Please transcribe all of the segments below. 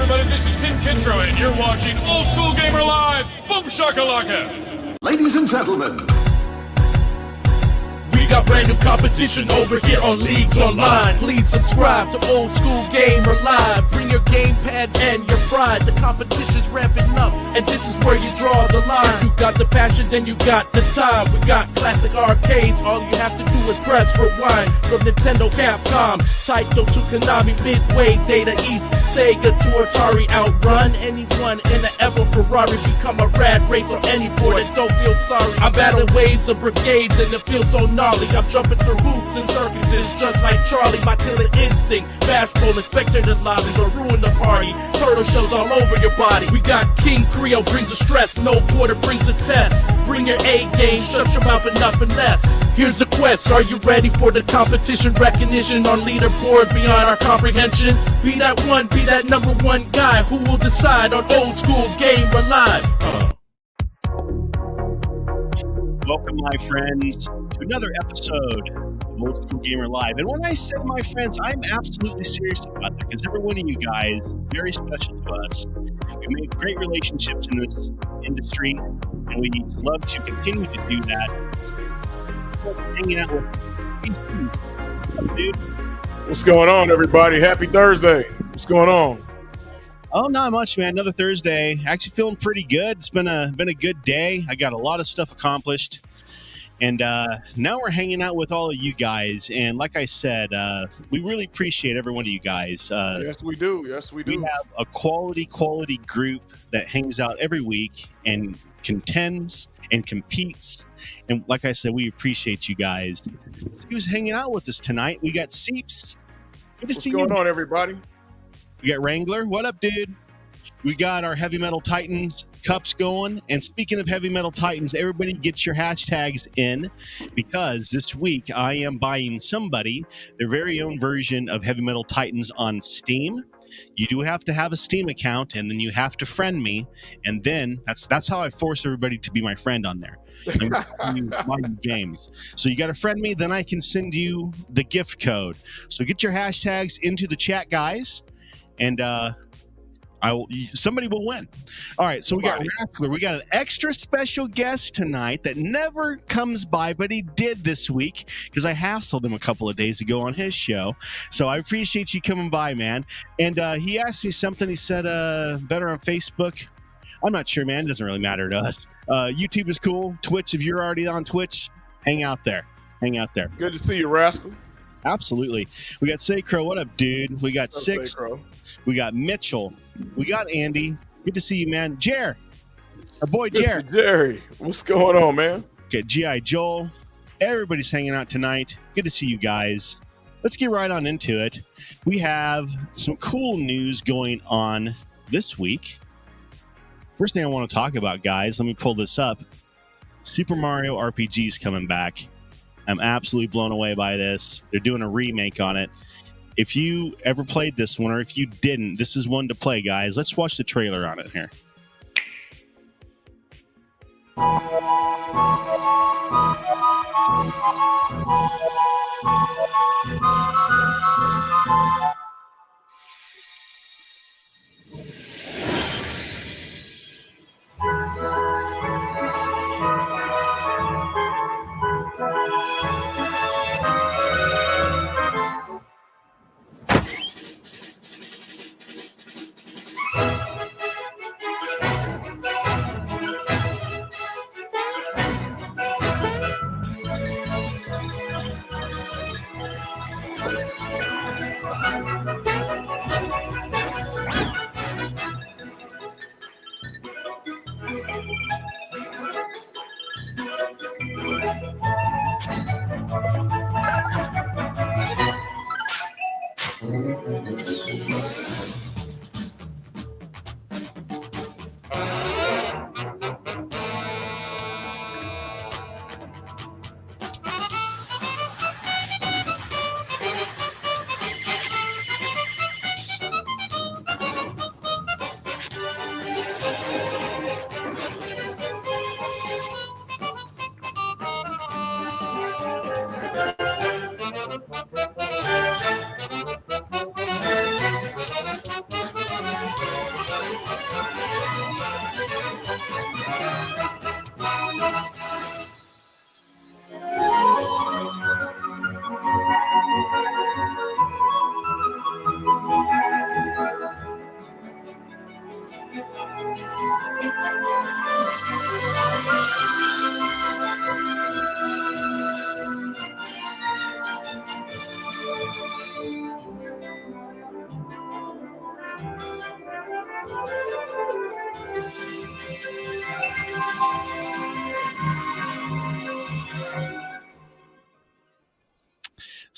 everybody, this is Tim Kittro, and you're watching Old School Gamer Live. Boom shakalaka! Ladies and gentlemen, we got brand new competition over here on Leagues Online. Please subscribe to Old School Gamer Live. Bring your gamepad and your pride. The competition's ramping up, and this is where you draw the line. You got the passion, then you got the time. We got classic arcades. All you have to do is press rewind. From Nintendo, Capcom, Taito to Konami, Midway, Data East, Sega to Atari. Outrun anyone in an ever Ferrari. Become a rad racer, any board, and don't feel sorry. I'm battling waves of brigades, and it feels so gnarly. I'm jumping through hoops and circuses just like Charlie. My killing instinct, bashful and spectator lobbies will ruin the party. Turtle shows all over your body. We got King Creole brings the stress, no quarter brings the test. Bring your A game, shut your mouth and nothing less. Here's the quest, are you ready for the competition? Recognition on leaderboard beyond our comprehension. Be that one, be that number one guy who will decide on Old School Gamer Live. Welcome, my friends, to another episode of Old School Gamer Live. And when I say my friends, I'm absolutely serious about that, because every one of you guys is very special to us. We made great relationships in this industry, and we love to continue to do that. Hanging out with dude. What's going on, everybody? Happy Thursday. What's going on? Oh, not much, man. Another Thursday. Actually feeling pretty good. It's been a good day. I got a lot of stuff accomplished. And now we're hanging out with all of you guys. And like I said, we really appreciate every one of you guys. Yes, we do. Yes, we do. We have a quality group that hangs out every week and contends and competes. And like I said, we appreciate you guys. So who's hanging out with us tonight? We got Seeps. Good to see you. What's going on, everybody? We got Wrangler. What up, dude? We got our Heavy Metal Titans cups going. And speaking of Heavy Metal Titans, everybody get your hashtags in, because this week I am buying somebody their very own version of Heavy Metal Titans on Steam. You do have to have a Steam account, and then you have to friend me, and then that's how I force everybody to be my friend on there. And buy games. So you got to friend me, then I can send you the gift code. So get your hashtags into the chat, guys, and somebody will win. All right, so we got Wrangler. We got an extra special guest tonight that never comes by, but he did this week because I hassled him a couple of days ago on his show. So I appreciate you coming by, man. And he asked me something. He said, better on Facebook. I'm not sure, man. It doesn't really matter to us. YouTube is cool. Twitch, if you're already on Twitch, hang out there. Hang out there. Good to see you, Rascal. Absolutely. We got Saycro. What up, dude? We got Six. We got Mitchell. We got Andy. Good to see you, man. Jer. Our boy Jer. Jerry. What's going on, man? Okay, G.I. Joel. Everybody's hanging out tonight. Good to see you guys. Let's get right on into it. We have some cool news going on this week. First thing I want to talk about, guys, let me pull this up. Super Mario RPG is coming back. I'm absolutely blown away by this. They're doing a remake on it. If you ever played this one, or if you didn't, this is one to play, guys. Let's watch the trailer on it here.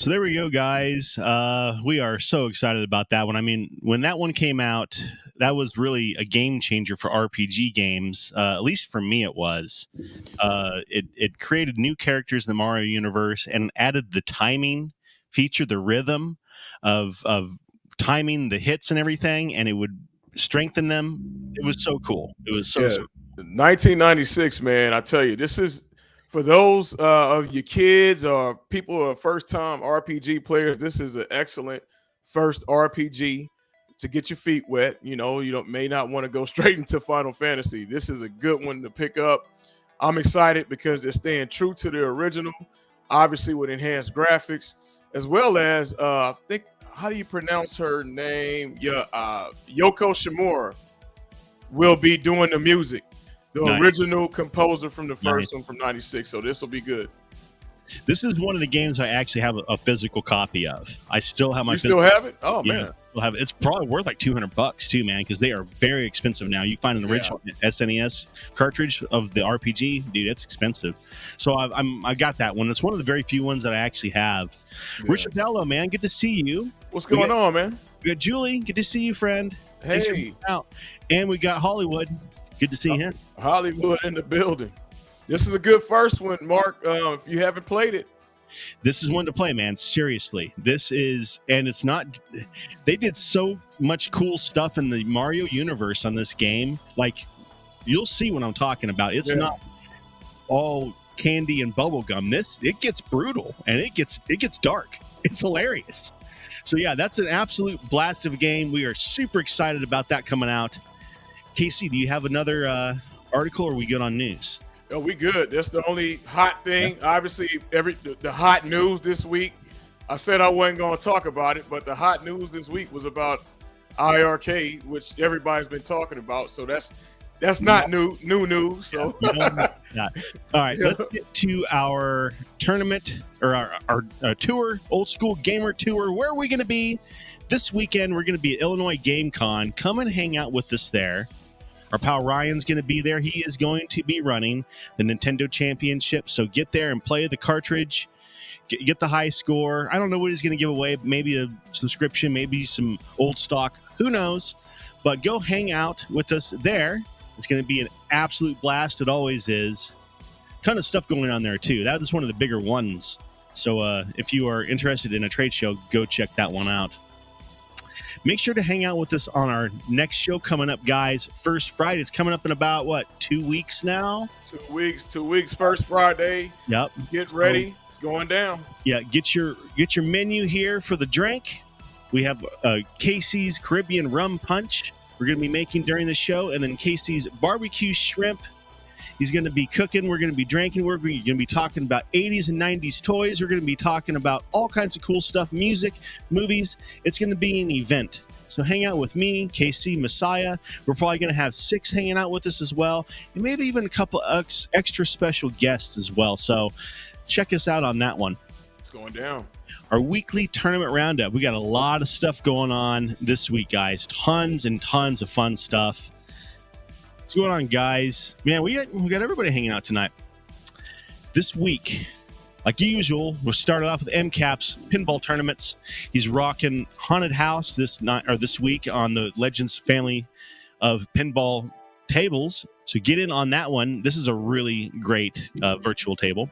So there we go, guys. We are so excited about that one. I mean, when that one came out, that was really a game changer for RPG games. At least for me, it was. It created new characters in the Mario universe and added the timing feature, the rhythm of timing the hits and everything, and it would strengthen them. It was so cool. It was so 1996, man. I tell you, this is for those of your kids or people who are first-time RPG players. This is an excellent first RPG to get your feet wet. You know, may not want to go straight into Final Fantasy. This is a good one to pick up. I'm excited because they're staying true to the original, obviously with enhanced graphics, as well as I think, how do you pronounce her name? Yeah, Yoko Shimura will be doing the music. The original composer from the first one from 96. So this will be good. This is one of the games I actually have a physical copy of. I still have my. You still have it? Oh yeah, man, still have it. It's probably worth like $200 too, man, because they are very expensive now. You find an original SNES cartridge of the RPG, dude, it's expensive. So I got that one. It's one of the very few ones that I actually have. Yeah. Richard Dello, man, good to see you. What's going on, man? We got Julie. Good to see you, friend. Hey, out. And we got Hollywood. Good to see him. Hollywood in the building. This is a good first one, Mark. If you haven't played it, this is one to play, man. Seriously, this is, and it's not. They did so much cool stuff in the Mario universe on this game. Like, you'll see what I'm talking about. It's not all candy and bubblegum. It gets brutal and it gets dark. It's hilarious. So yeah, that's an absolute blast of a game. We are super excited about that coming out. Casey, do you have another article, or are we good on news? Oh, we good. That's the only hot thing. Yeah. Obviously, the hot news this week. I said I wasn't going to talk about it, but the hot news this week was about IRK, which everybody's been talking about. So that's not new news. So all right, let's get to our tournament, or our tour, old school gamer tour. Where are we going to be this weekend? We're going to be at Illinois Game Con. Come and hang out with us there. Our pal Ryan's going to be there. He is going to be running the Nintendo Championship. So get there and play the cartridge. Get the high score. I don't know what he's going to give away. Maybe a subscription, maybe some old stock. Who knows? But go hang out with us there. It's going to be an absolute blast. It always is. Ton of stuff going on there, too. That is one of the bigger ones. So if you are interested in a trade show, go check that one out. Make sure to hang out with us on our next show coming up, guys. First Friday. It's coming up in about, 2 weeks now? 2 weeks. 2 weeks, first Friday. Yep. Get ready. It's going down. Yeah, get your menu here for the drink. We have Casey's Caribbean Rum Punch we're going to be making during the show, and then Casey's Barbecue Shrimp. He's going to be cooking. We're going to be drinking. We're going to be talking about 80s and 90s toys. We're going to be talking about all kinds of cool stuff, music, movies. It's going to be an event. So hang out with me, KC, Messiah. We're probably going to have 6 hanging out with us as well, and maybe even a couple extra special guests as well. So check us out on that one. It's going down. Our weekly tournament roundup. We got a lot of stuff going on this week, guys. Tons and tons of fun stuff. What's going on, guys? Man, we got everybody hanging out tonight. This week, like usual, we'll start off with MCAP's pinball tournaments. He's rocking Haunted House this week on the Legends family of pinball tables. So get in on that one. This is a really great virtual table.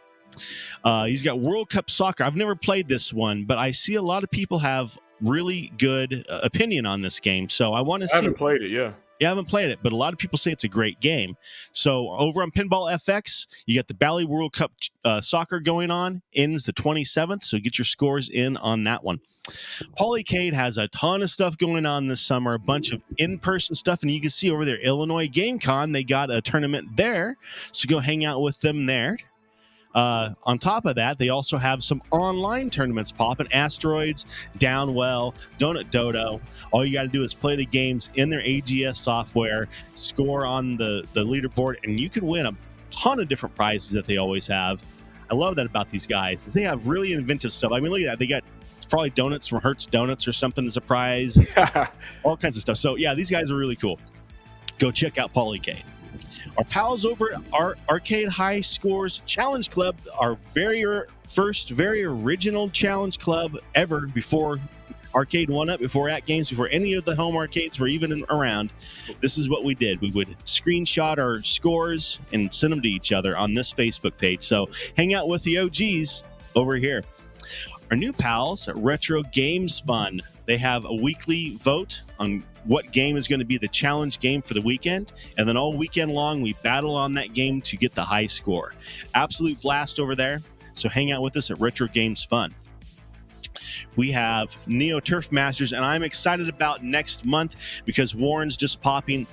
He's got World Cup Soccer. I've never played this one, but I see a lot of people have really good opinion on this game. So I want to see. I haven't played it, yeah. Yeah, I haven't played it, but a lot of people say it's a great game. So over on Pinball FX, you got the Bally World Cup Soccer going on. Ends the 27th, so get your scores in on that one. Polycade has a ton of stuff going on this summer, a bunch of in-person stuff, and you can see over there, Illinois Game Con, they got a tournament there, so go hang out with them there. On top of that, they also have some online tournaments popping. Asteroids, Downwell, Donut Dodo. All you got to do is play the games in their AGS software, score on the leaderboard, and you can win a ton of different prizes that they always have. I love that about these guys, is they have really inventive stuff. I mean, look at that. They got probably donuts from Hertz Donuts or something as a prize. All kinds of stuff. So, yeah, these guys are really cool. Go check out Polycade. Our pals over at our Arcade High Scores Challenge Club, our first very original challenge club ever, before Arcade 1-Up, before At Games, before any of the home arcades were even around. This is what we did. We would screenshot our scores and send them to each other on this Facebook page. So hang out with the OGs over here. Our new pals at Retro Games Fun. They have a weekly vote on what game is going to be the challenge game for the weekend. And then all weekend long, we battle on that game to get the high score. Absolute blast over there. So hang out with us at Retro Games Fun. We have Neo Turf Masters, and I'm excited about next month because Warren's just popping.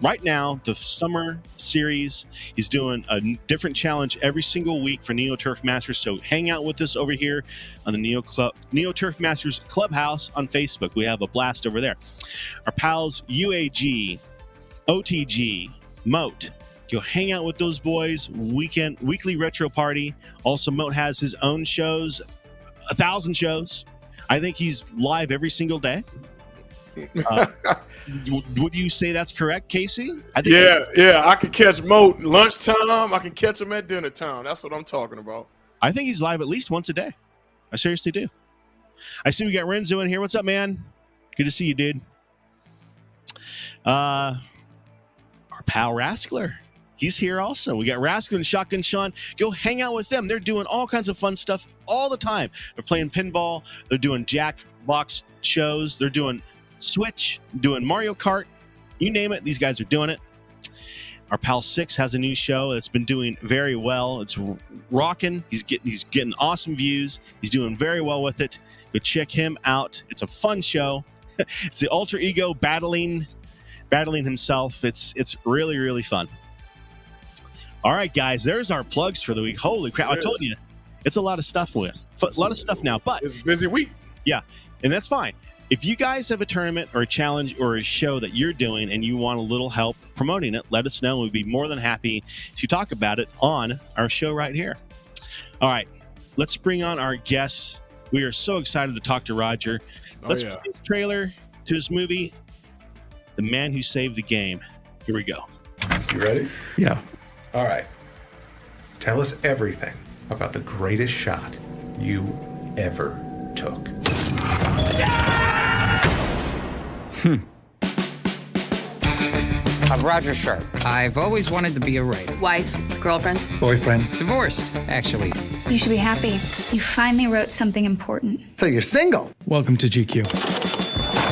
Right now, the summer series, he's doing a different challenge every single week for Neo Turf Masters. So hang out with us over here on the Neo Turf Masters Clubhouse on Facebook. We have a blast over there. Our pals UAG, OTG, Moat. Go hang out with those boys. Weekly retro party. Also, Moat has his own shows, 1,000 shows. I think he's live every single day. Would you say that's correct, Casey? I think Yeah. I can catch Moat lunchtime. I can catch him at dinner time. That's what I'm talking about. I think he's live at least once a day. I seriously do. I see we got Renzo in here. What's up, man? Good to see you, dude. Our pal Raskler. He's here also. We got Raskler and Shotgun Sean. Go hang out with them. They're doing all kinds of fun stuff all the time. They're playing pinball. They're doing Jackbox shows. They're doing Switch, doing Mario Kart. You name it, these guys are doing it. Our pal Six has a new show that's been doing very well. It's rocking. He's getting awesome views. He's doing very well with it. Go check him out. It's a fun show. It's the alter ego battling himself. It's really, really fun. All right, guys, there's our plugs for the week. Holy crap. I told you, it's a lot of stuff a lot of stuff now, but it's a busy week. Yeah, and that's fine. If you guys have a tournament or a challenge or a show that you're doing and you want a little help promoting it, let us know. We'd be more than happy to talk about it on our show right here. All right, let's bring on our guest. We are so excited to talk to Roger. Let's play this trailer to his movie, The Man Who Saved the Game. Here we go. You ready? Yeah. All right. Tell us everything about the greatest shot you ever took. I'm Roger Sharpe. I've always wanted to be a writer. Wife, girlfriend, Boyfriend. Divorced, actually. You should be happy. You finally wrote something important. So you're single? Welcome to GQ.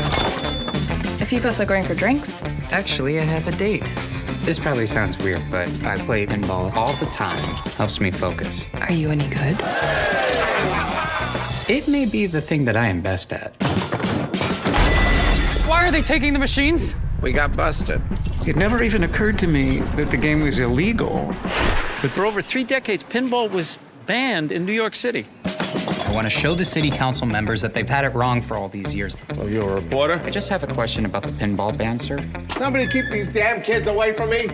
a few of us are going for drinks. Actually, I have a date. This probably sounds weird, but I play pinball all the time. Helps me focus. Are you any good? It may be the thing that I am best at. Why are they taking the machines? We got busted. It never even occurred to me that the game was illegal. But for over 3 decades, pinball was banned in New York City. I want to show the city council members that they've had it wrong for all these years. Well, you're a reporter? I just have a question about the pinball ban, sir. Somebody keep these damn kids away from me.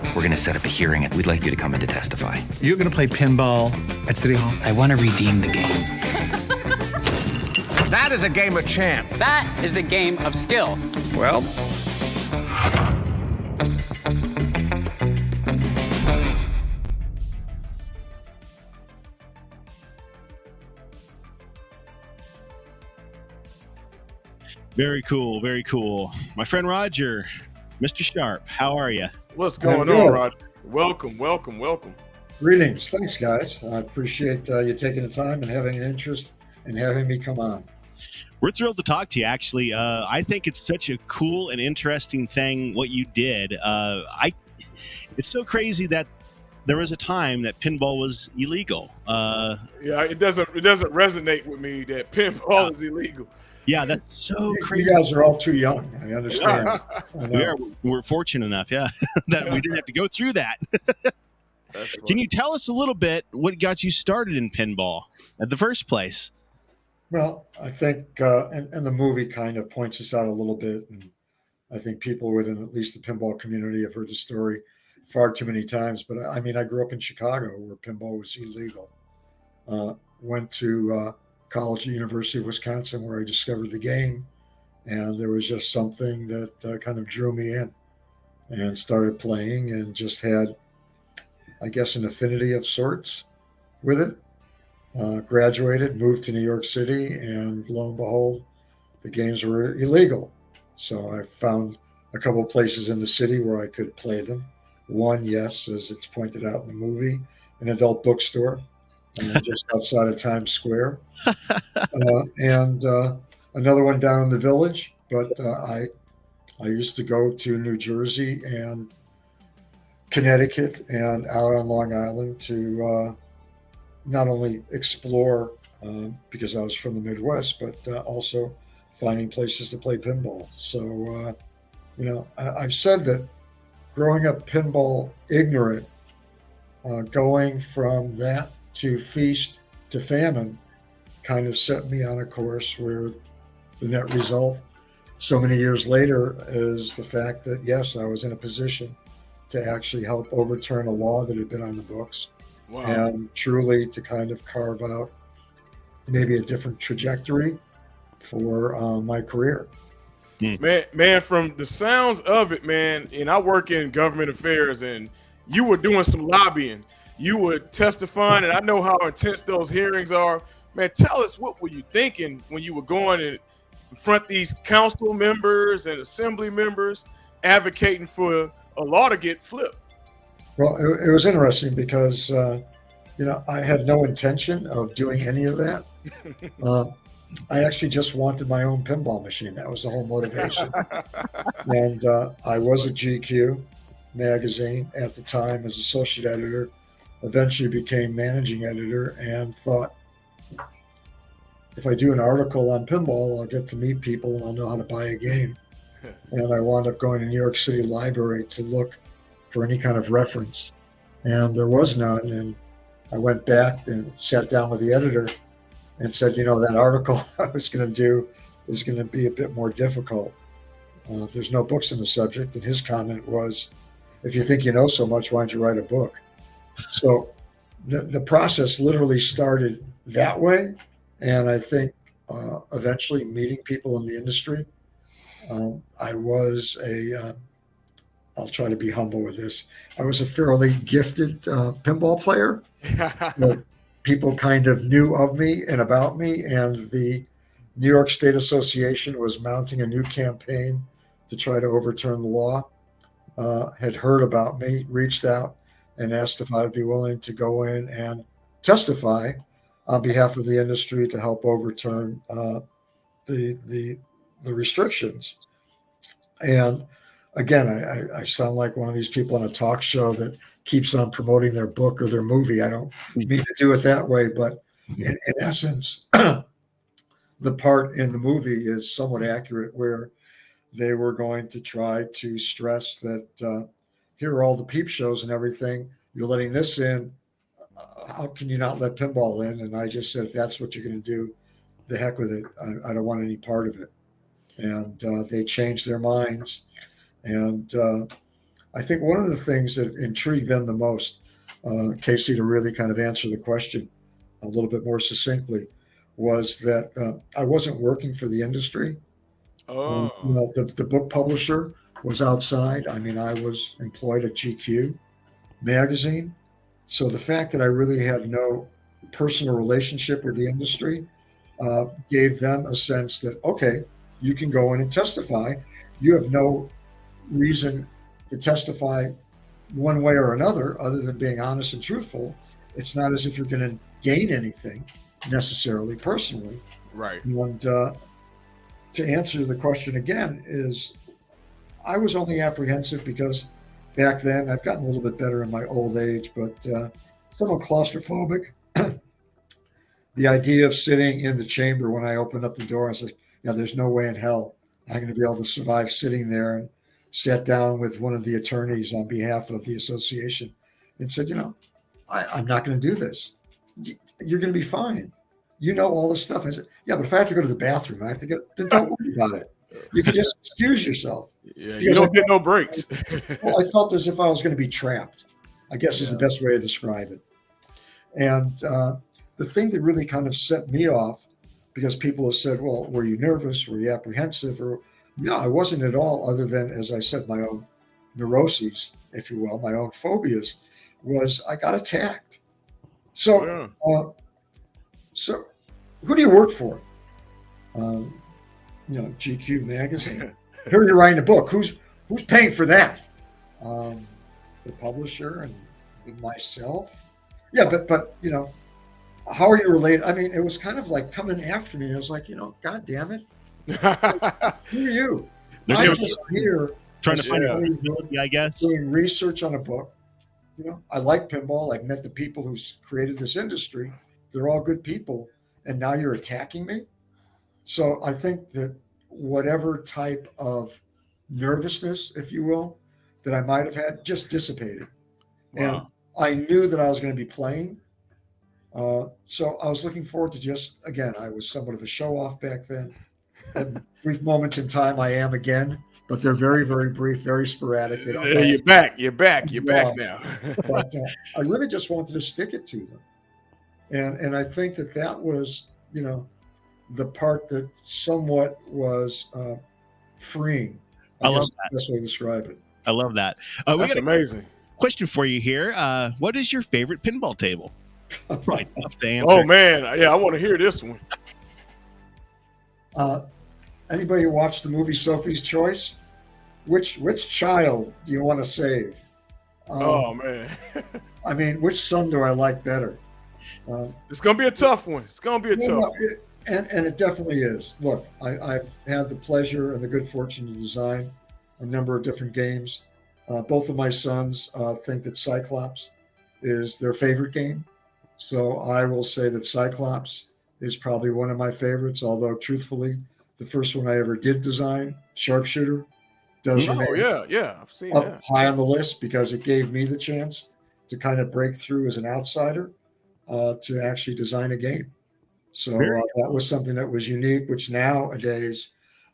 We're going to set up a hearing, and we'd like you to come in to testify. You're going to play pinball at City Hall? I want to redeem the game. That is a game of chance. That is a game of skill. Well, Very cool, very cool. My friend Roger, Mr. Sharpe, how are you? What's going on, Roger? Welcome, welcome, welcome. Greetings. Thanks, guys. I appreciate you taking the time and having an interest in having me come on. We're thrilled to talk to you, actually. I think it's such a cool and interesting thing what you did. It's so crazy that there was a time that pinball was illegal. Yeah, it doesn't resonate with me that pinball is illegal. Yeah, that's so crazy. You guys are all too young. I understand. We're fortunate enough, yeah, that we didn't have to go through that. Can you tell us a little bit what got you started in pinball at the first place? Well, I think, and the movie kind of points us out a little bit, and I think people within at least the pinball community have heard the story far too many times. But I mean, I grew up in Chicago where pinball was illegal. Went to college at University of Wisconsin where I discovered the game, and there was just something that kind of drew me in. and started playing and just had, I guess, an affinity of sorts with it. Graduated, moved to New York City, and lo and behold, the games were illegal. So I found a couple of places in the city where I could play them. One, yes, as it's pointed out in the movie, an adult bookstore just outside of Times Square. And another one down in the Village. But I used to go to New Jersey and Connecticut and out on Long Island to not only explore because I was from the Midwest, but also finding places to play pinball. So, I've said that growing up pinball ignorant, going from that to feast to famine kind of set me on a course where the net result so many years later is the fact that, yes, I was in a position to actually help overturn a law that had been on the books. Wow. And truly to kind of carve out maybe a different trajectory for my career. Man, from the sounds of it, man, and I work in government affairs, and you were doing some lobbying. You were testifying, and I know how intense those hearings are. Man, tell us, what were you thinking when you were going and confront these council members and assembly members advocating for a law to get flipped? Well, it was interesting because, I had no intention of doing any of that. I actually just wanted my own pinball machine. That was the whole motivation. And I was at GQ magazine at the time as associate editor, eventually became managing editor, and thought, if I do an article on pinball, I'll get to meet people and I'll know how to buy a game. And I wound up going to New York City Library to look for any kind of reference. And there was none. And I went back and sat down with the editor and said, that article I was going to do is going to be a bit more difficult. There's no books on the subject. And his comment was, if you think you know so much, why don't you write a book? So the process literally started that way. And I think eventually meeting people in the industry, I was I'll try to be humble with this. I was a fairly gifted pinball player. People kind of knew of me and about me, and the New York State Association was mounting a new campaign to try to overturn the law. Had heard about me, reached out and asked if I'd be willing to go in and testify on behalf of the industry to help overturn the restrictions. And again, I sound like one of these people on a talk show that keeps on promoting their book or their movie. I don't mean to do it that way, but in essence, the part in the movie is somewhat accurate, where they were going to try to stress that here are all the peep shows and everything. You're letting this in. How can you not let pinball in? And I just said, if that's what you're going to do, the heck with it. I don't want any part of it. And they changed their minds. And I think one of the things that intrigued them the most, Casey, to really kind of answer the question a little bit more succinctly, was that I wasn't working for the industry. The book publisher was outside. I mean, I was employed at GQ magazine. So the fact that I really had no personal relationship with the industry gave them a sense that, okay, you can go in and testify. You have no reason to testify one way or another other than being honest and truthful. It's not as if you're going to gain anything necessarily personally. Right. And to answer the question again is, I was only apprehensive because back then, I've gotten a little bit better in my old age, but somewhat claustrophobic. The idea of sitting in the chamber when I opened up the door, I said, there's no way in hell I'm going to be able to survive sitting there, and sat down with one of the attorneys on behalf of the association and said, I'm not going to do this. You're going to be fine. You know all this stuff. I said, yeah, but if I have to go to the bathroom, I have to go, then don't worry about it. You can just excuse yourself. Yeah, you don't get no breaks. I felt as if I was going to be trapped, I guess is the best way to describe it. And the thing that really kind of set me off, because people have said, well, were you nervous? Were you apprehensive? Or no, I wasn't at all, other than, as I said, my own neuroses, if you will, my own phobias, was I got attacked. So, so who do you work for? GQ magazine. Here you're writing a book. Who's paying for that? The publisher and myself. Yeah, but how are you related? I mean, it was kind of like coming after me. I was like, God damn it. Who are you? I'm just here trying to find credibility, I guess. Doing research on a book. I like pinball. I've met the people who created this industry. They're all good people. And now you're attacking me? So I think that whatever type of nervousness, if you will, that I might have had just dissipated. Wow. And I knew that I was going to be playing. So I was looking forward to again, I was somewhat of a show off back then. At brief moments in time, I am again, but they're very, very brief, very sporadic. You're back now. But I really just wanted to stick it to them. And I think that was, the part that somewhat was freeing. I love that. That's the way to describe it. I love that. That's amazing. Question for you here. What is your favorite pinball table? Probably tough to answer. Oh, man. Yeah, I want to hear this one. Anybody who watched the movie Sophie's Choice? Which child do you want to save? Oh, man. I mean, which son do I like better? It's going to be a tough one. It's going to be a tough one. And it definitely is. Look, I've had the pleasure and the good fortune to design a number of different games. Both of my sons think that Cyclops is their favorite game. So I will say that Cyclops is probably one of my favorites, although truthfully, the first one I ever did design, Sharpshooter, does remain I've seen that. high on the list because it gave me the chance to kind of break through as an outsider to actually design a game. So that was something that was unique, which nowadays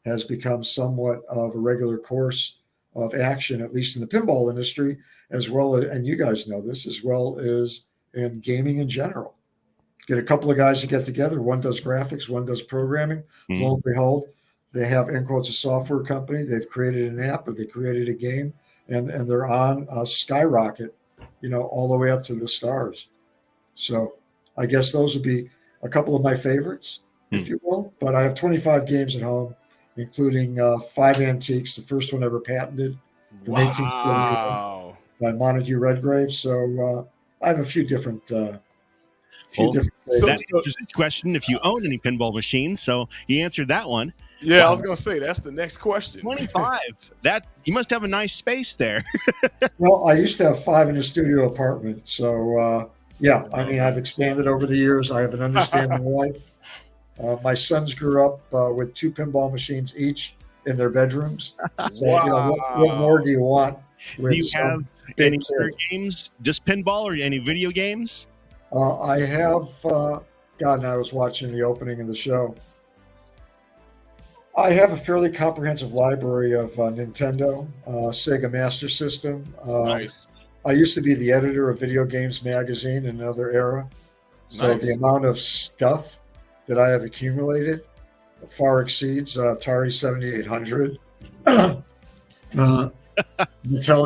has become somewhat of a regular course of action, at least in the pinball industry, as well as, and you guys know this, as well as in gaming in general. Get a couple of guys to get together. One does graphics, one does programming. Lo and behold, they have, in quotes, a software company. They've created an app or they created a game, and they're on a skyrocket, all the way up to the stars. So I guess those would be a couple of my favorites, if you will. But I have 25 games at home, including 5 antiques, the first one ever patented from 1848 by Montague Redgrave. So I have a few different that answers this question if you own any pinball machines. So you answered that one. Yeah, I was going to say, that's the next question. 25. That you must have a nice space there. Well, I used to have 5 in a studio apartment. So, yeah, I mean, I've expanded over the years. I have an understanding wife. My sons grew up with 2 pinball machines each in their bedrooms. So, what more do you want? Do you have any other games, just pinball, or any video games? I have, and I was watching the opening of the show. I have a fairly comprehensive library of Nintendo, Sega Master System. Nice. I used to be the editor of Video Games Magazine in another era. So the amount of stuff that I have accumulated far exceeds Atari 7800, Mattel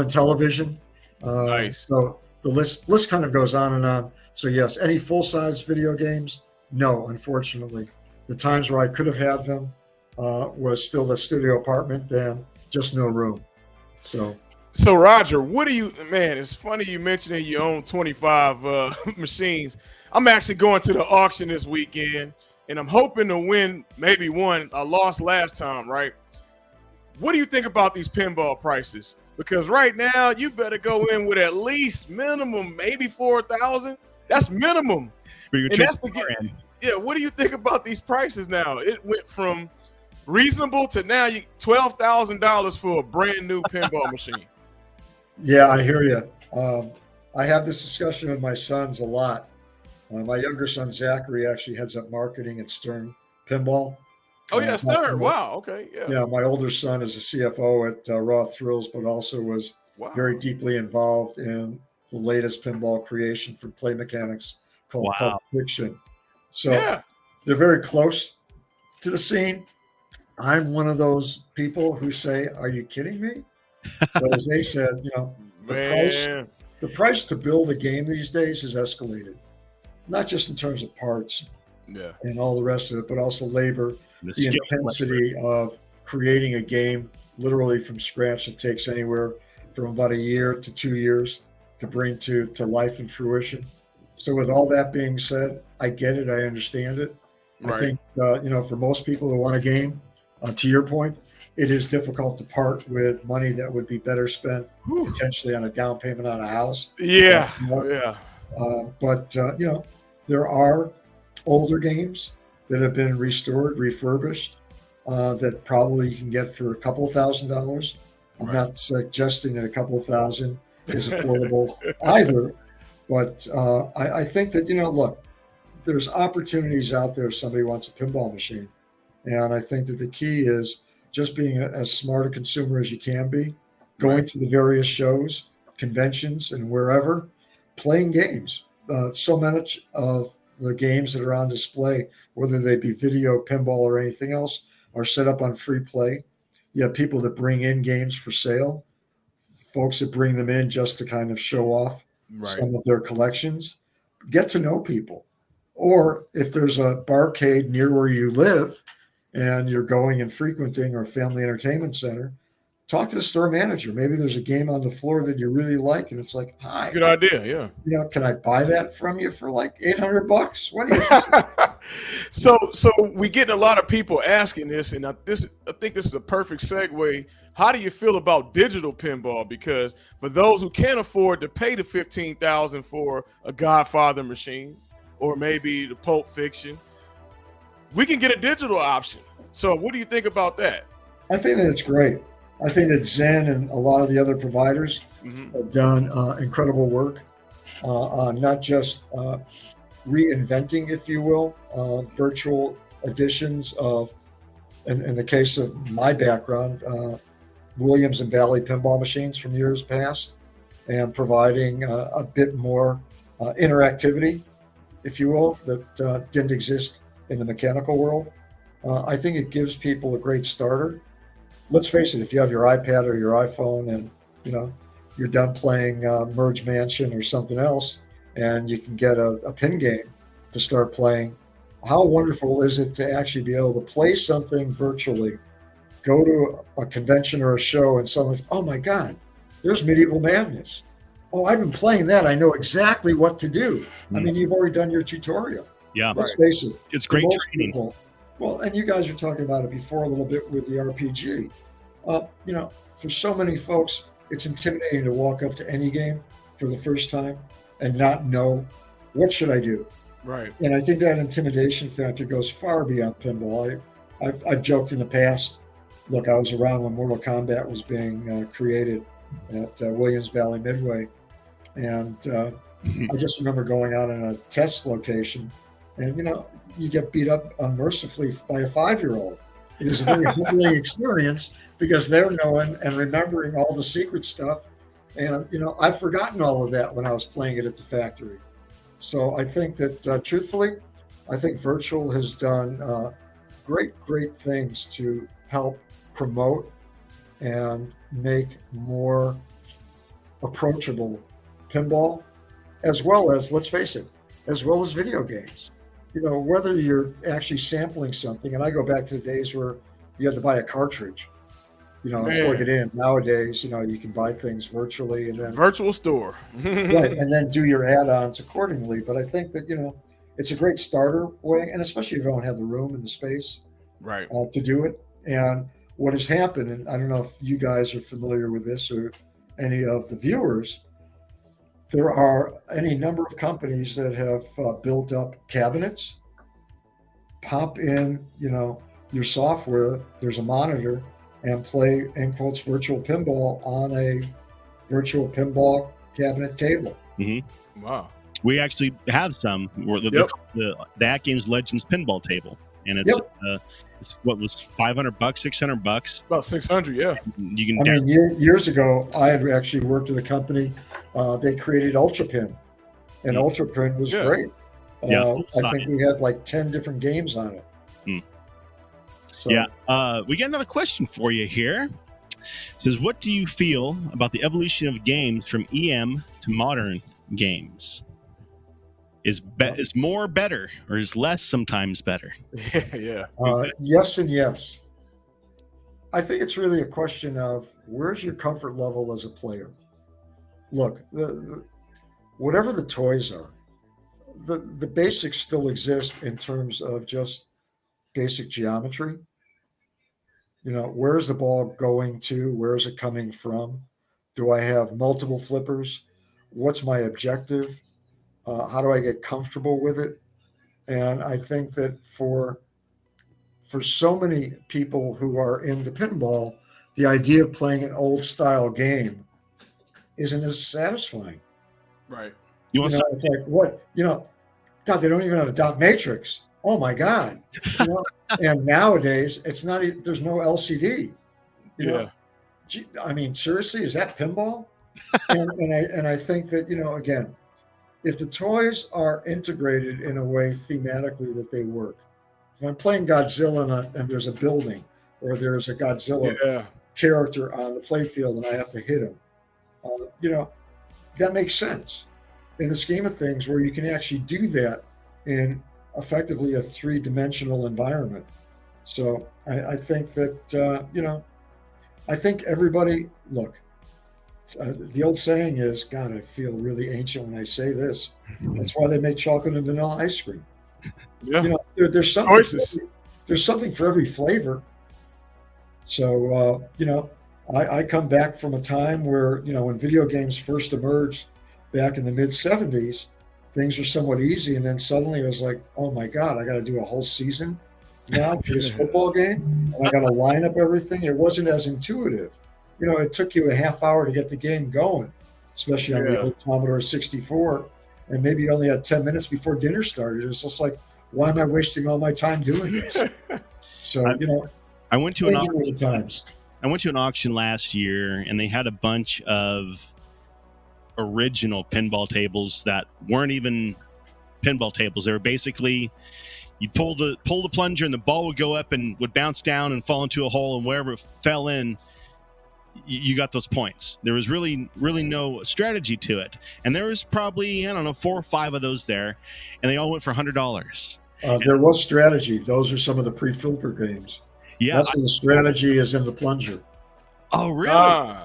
and television. Nice. So the list kind of goes on and on. So yes, any full-size video games? No, unfortunately. The times where I could have had them was still the studio apartment and just no room. So Roger, what do you, man, it's funny you mentioning you own 25 machines. I'm actually going to the auction this weekend, and I'm hoping to win maybe one. I lost last time, right? What do you think about these pinball prices? Because right now, you better go in with at least minimum, maybe 4,000. That's minimum. And that's yeah, what do you think about these prices now? It went from reasonable to now $12,000 for a brand new pinball machine. Yeah, I hear you. I have this discussion with my sons a lot. My younger son, Zachary, actually heads up marketing at Stern Pinball. Oh, yeah, Stern. Wow. Okay. Yeah. Yeah. My older son is a CFO at Raw Thrills, but also was very deeply involved in the latest pinball creation for Play Mechanics called Pulp Fiction. So they're very close to the scene. I'm one of those people who say, are you kidding me? But as they said, the price to build a game these days has escalated, not just in terms of parts and all the rest of it, but also labor, the intensity of creating a game literally from scratch. It takes anywhere from about a year to 2 years to bring to life and fruition. So with all that being said, I get it. I understand it. I think, for most people who want a game, to your point, it is difficult to part with money that would be better spent potentially on a down payment on a house. But there are older games that have been restored, refurbished, that probably you can get for a couple of $1,000s. I'm not suggesting that a couple of thousand is affordable either, but I think that, look, there's opportunities out there if somebody wants a pinball machine. And I think that the key is just being as smart a consumer as you can be, going to the various shows, conventions, and wherever, playing games. So much of the games that are on display, whether they be video, pinball, or anything else, are set up on free play. You have people that bring in games for sale, folks that bring them in just to kind of show off some of their collections. Get to know people. Or if there's a barcade near where you live and you're going and frequenting, or family entertainment center, talk to the store manager. Maybe there's a game on the floor that you really like, and it's like, hi. Good idea, yeah. Can I buy that from you for like $800? What do you think? So we getting a lot of people asking this, and I think this is a perfect segue. How do you feel about digital pinball? Because for those who can't afford to pay the $15,000 for a Godfather machine, or maybe the Pulp Fiction, we can get a digital option. So what do you think about that? I think that it's great. I think that Zen and a lot of the other providers have done incredible work on not just reinventing, if you will, virtual editions of, in the case of my background, Williams and Bally pinball machines from years past, and providing a bit more interactivity, if you will, that didn't exist in the mechanical world. I think it gives people a great starter. Let's face it, if you have your iPad or your iPhone and you're done playing Merge Mansion or something else, and you can get a pin game to start playing, how wonderful is it to actually be able to play something virtually, go to a convention or a show, and someone's, oh my God, there's Medieval Madness. Oh, I've been playing that. I know exactly what to do. I mean, you've already done your tutorial. Yeah. Let's face it. It's great training. People, well, and you guys were talking about it before a little bit with the RPG. For so many folks, it's intimidating to walk up to any game for the first time and not know, what should I do? Right. And I think that intimidation factor goes far beyond pinball. I've joked in the past, look, I was around when Mortal Kombat was being created at Williams Valley Midway. And I just remember going out in a test location, and you get beat up unmercifully by a 5-year-old. It is a very humbling experience because they're knowing and remembering all the secret stuff. And, I've forgotten all of that when I was playing it at the factory. So I think that, truthfully, I think virtual has done great things to help promote and make more approachable pinball, as well as, let's face it, as well as video games. Whether you're actually sampling something, and I go back to the days where you had to buy a cartridge, and plug it in. Nowadays, you can buy things virtually, and then virtual store, right, and then do your add-ons accordingly. But I think that it's a great starter way, and especially if you don't have the room and the space, right, to do it. And what has happened, and I don't know if you guys are familiar with this or any of the viewers, there are any number of companies that have built up cabinets, pop in, your software, there's a monitor, and play, in quotes, virtual pinball on a virtual pinball cabinet table. Mm-hmm. Wow. We actually have some, the At Games Legends pinball table. And it's what was $500, $600? About 600, yeah. You can. Years ago, I had actually worked at a company. They created UltraPin, and UltraPin was great. I think we had like 10 different games on it. So, we got another question for you here. It says, what do you feel about the evolution of games from EM to modern games? Is more better, or is less sometimes better? Yeah. Yes and yes. I think it's really a question of where's your comfort level as a player. Look, whatever the toys are, the basics still exist in terms of just basic geometry. Where's the ball going to? Where is it coming from? Do I have multiple flippers? What's my objective? How do I get comfortable with it? And I think that for so many people who are into pinball, the idea of playing an old style game isn't as satisfying. Right. It's like, what? God, they don't even have a dot matrix. Oh my God. And nowadays it's not, there's no LCD. I mean, seriously, is that pinball? and I think that, again, if the toys are integrated in a way thematically that they work. If I'm playing Godzilla and there's a building or there's a Godzilla character on the playfield and I have to hit him, that makes sense in the scheme of things where you can actually do that in effectively a three-dimensional environment. So I think that, I think everybody, look, the old saying is, God, I feel really ancient when I say this. That's why they make chocolate and vanilla ice cream. Yeah. There's something for every flavor. So, I come back from a time where, when video games first emerged back in the mid 70s, things were somewhat easy. And then suddenly it was like, oh my God, I got to do a whole season now for this football game. And I got to line up everything. It wasn't as intuitive. It took you a half hour to get the game going, especially on the old Commodore 64. And maybe you only had 10 minutes before dinner started. It's just like, why am I wasting all my time doing this? So, I went to an auction last year, and they had a bunch of original pinball tables that weren't even pinball tables. They were basically, you'd pull the plunger and the ball would go up and would bounce down and fall into a hole, and wherever it fell in, you got those points. There was really no strategy to it. And there was probably, 4 or 5 of those there, and they all went for $100. There was strategy. Those are some of the pre-filter games. Yeah. That's where the strategy is in the plunger. Oh, really?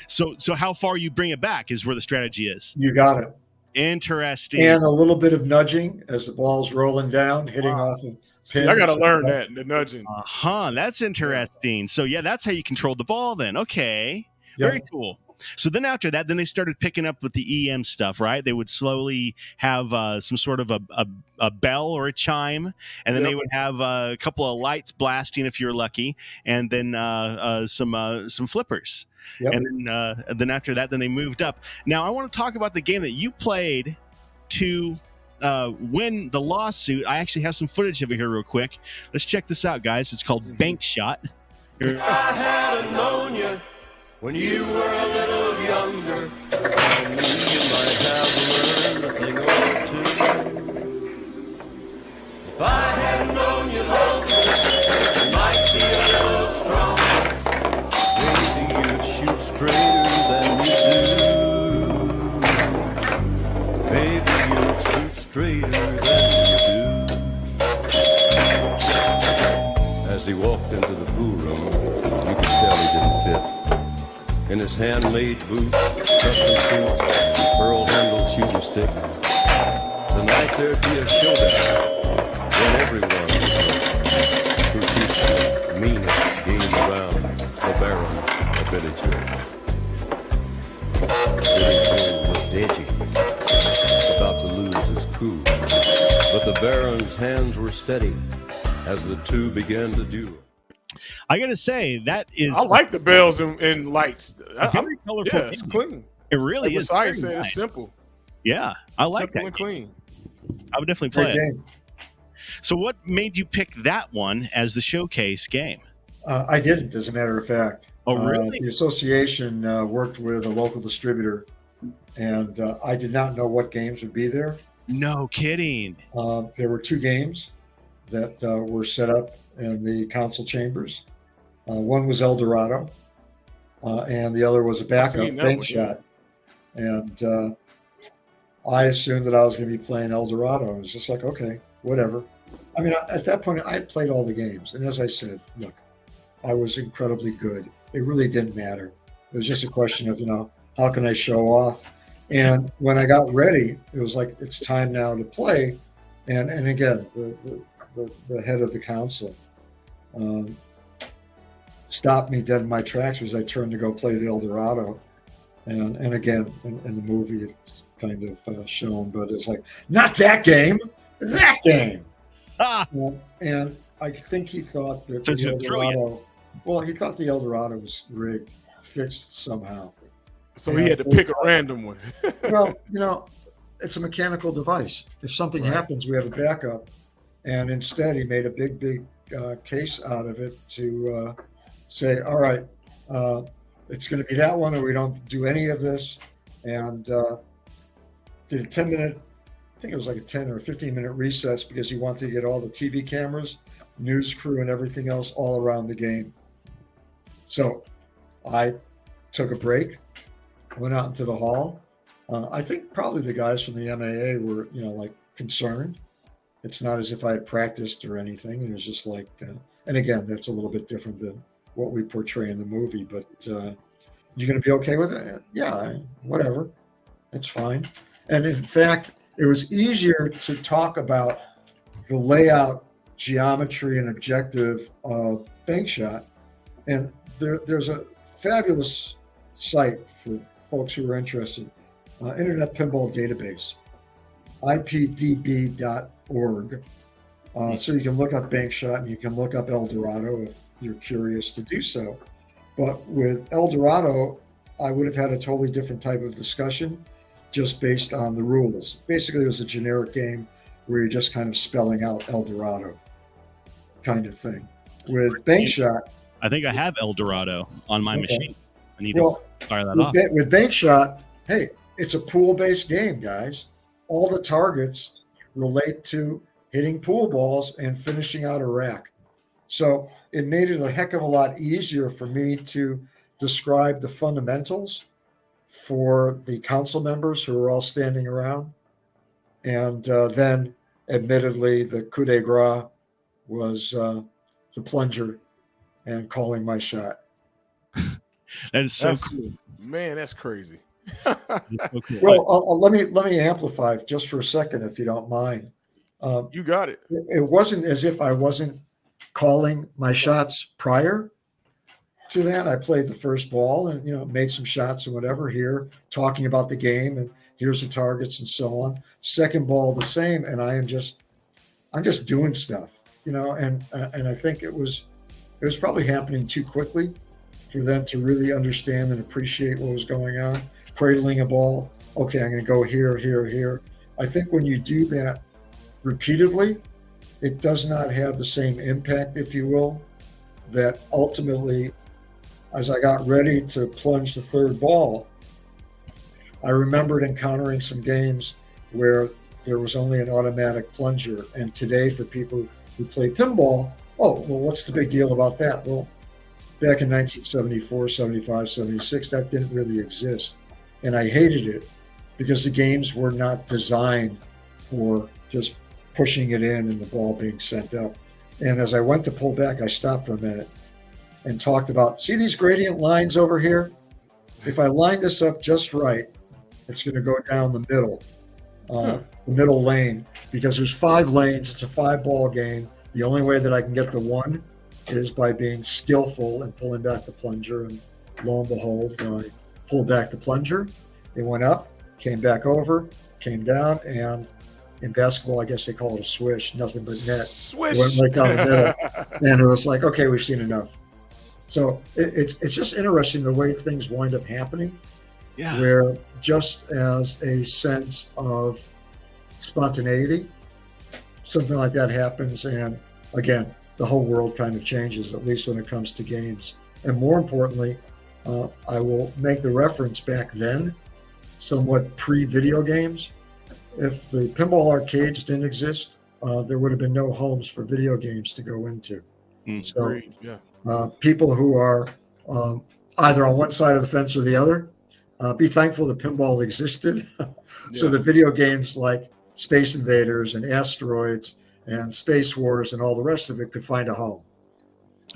So how far you bring it back is where the strategy is. You got it. Interesting. And a little bit of nudging as the ball's rolling down, hitting off of See, I got to learn that, the nudging. That's interesting. So, that's how you control the ball then. Okay. Yep. Very cool. So then after that, then they started picking up with the EM stuff, right? They would slowly have some sort of a bell or a chime, and then they would have a couple of lights blasting if you're lucky, and then some flippers. Yep. And then after that, then they moved up. Now, I want to talk about the game that you played to win the lawsuit. I actually have some footage of it here real quick. Let's check this out, guys. It's called Bank Shot. I had known you when you were a little younger. I knew you might have learned a thing or two. If I had known you longer, you might be a little stronger. Maybe you'd shoot straighter than you do. Maybe you'd shoot straighter than you do. As he walked into the pool room, you could tell he didn't fit. In his handmade boots, custom suit, pearl-handled shooting stick. Tonight there'd be a showdown when everyone would know who keeps the meanest game around, the Baron of Billy Joe. Billy Joe was edgy, about to lose his cool, but the Baron's hands were steady as the two began to duel. I gotta say, that is. I like the bells and lights. Very colorful. Yeah, it's clean. It really is. I said it's simple. Yeah, I like simple that. And clean. I would definitely play it. So, what made you pick that one as the showcase game? I didn't, as a matter of fact. Oh, really? The association worked with a local distributor, and I did not know what games would be there. No kidding. There were 2 games that were set up in the council chambers. One was El Dorado, and the other was a backup bank shot. And I assumed that I was going to be playing El Dorado. It was just like, okay, whatever. I mean, at that point, I had played all the games. And as I said, look, I was incredibly good. It really didn't matter. It was just a question of, how can I show off? And when I got ready, it was like, it's time now to play. And again, the head of the council stopped me dead in my tracks as I turned to go play the El Dorado. And again, in the movie, it's kind of shown, but it's like, not that game, that game. And I think he thought that the El Dorado, he thought the El Dorado was rigged, fixed somehow. So he had to pick a random one. Well, it's a mechanical device. If something happens, we have a backup. And instead, he made a big case out of it to say, all right, it's going to be that one, or we don't do any of this. And did a 10-minute, I think it was like a 10 or a 15-minute recess because he wanted to get all the TV cameras, news crew, and everything else all around the game. So I took a break, went out into the hall. I think probably the guys from the MAA were, concerned. It's not as if I had practiced or anything. It was just like, and again, that's a little bit different than what we portray in the movie, but you're going to be okay with it? Yeah, whatever. It's fine. And in fact, it was easier to talk about the layout, geometry, and objective of bank shot. And there's a fabulous site for folks who are interested, Internet Pinball Database, ipdb.org. So you can look up bank shot and you can look up El Dorado if you're curious to do so. But with El Dorado, I would have had a totally different type of discussion just based on the rules. Basically, it was a generic game where you're just kind of spelling out El Dorado kind of thing. With bank shot, I think I have El Dorado on my machine. I need to fire that off. With bank shot, hey, it's a pool-based game, guys. All the targets relate to hitting pool balls and finishing out a rack. So it made it a heck of a lot easier for me to describe the fundamentals for the council members who were all standing around. And then, admittedly, the coup de grace was the plunger and calling my shot. That is so cool. Man, that's crazy. So cool. Well, let me amplify just for a second, if you don't mind. You got it. It wasn't as if I wasn't calling my shots prior to that. I played the first ball and made some shots and whatever here, talking about the game and here's the targets and so on. Second ball the same, and I'm just doing stuff, and I think it was probably happening too quickly for them to really understand and appreciate what was going on. Cradling a ball, okay, I'm going to go here, here, here. I think when you do that repeatedly, it does not have the same impact, if you will, that ultimately, as I got ready to plunge the third ball, I remembered encountering some games where there was only an automatic plunger. And today, for people who play pinball, what's the big deal about that? Well, back in 1974, 75, 76, that didn't really exist. And I hated it because the games were not designed for just pushing it in and the ball being sent up. And as I went to pull back, I stopped for a minute and talked about, see these gradient lines over here? If I line this up just right, it's going to go down the middle lane, because there's 5 lanes. It's a 5-ball game. The only way that I can get the one is by being skillful and pulling back the plunger. And lo and behold, I pulled back the plunger. It went up, came back over, came down, and in basketball, I guess they call it a swish, nothing but net. Swish. It went right down the middle. And it was like, okay, we've seen enough. So it's just interesting the way things wind up happening, where just as a sense of spontaneity, something like that happens. And again, the whole world kind of changes, at least when it comes to games. And more importantly, I will make the reference back then, somewhat pre-video games. If the pinball arcades didn't exist, there would have been no homes for video games to go into. So people who are either on one side of the fence or the other. Be thankful that pinball existed. So the video games like Space Invaders and Asteroids and Space Wars and all the rest of it could find a home.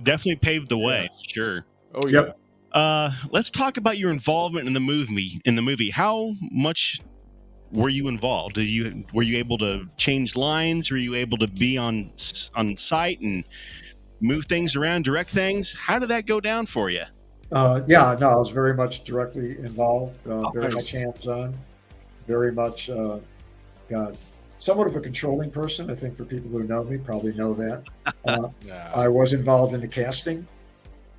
Definitely paved the way. Sure. Oh yeah. Yep. Let's talk about your involvement in the movie. How much were you involved? Were you able to change lines? Were you able to be on site and move things around, direct things? How did that go down for you? Yeah, no, I was very much directly involved, very much hands-on, very much somewhat of a controlling person. I think for people who know me, probably know that. I was involved in the casting.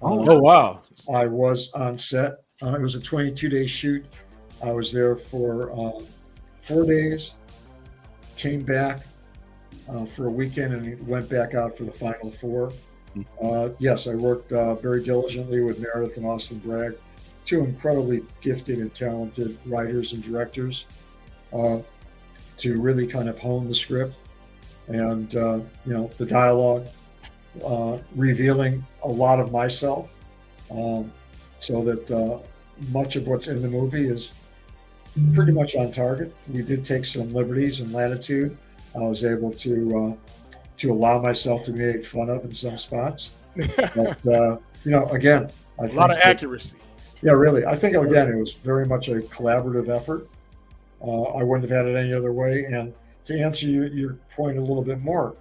Oh, wow. I was on set. It was a 22-day shoot. I was there for 4 days, came back for a weekend, and went back out for the final 4. Yes, I worked very diligently with Meredith and Austin Bragg, 2 incredibly gifted and talented writers and directors, to really kind of hone the script and the dialogue, revealing a lot of myself, so that much of what's in the movie is pretty much on target. We did take some liberties and latitude. I was able to allow myself to be made fun of in some spots. But, again, I think a lot of accuracy. Yeah, really. I think, again, it was very much a collaborative effort. I wouldn't have had it any other way. And to answer your point a little bit more,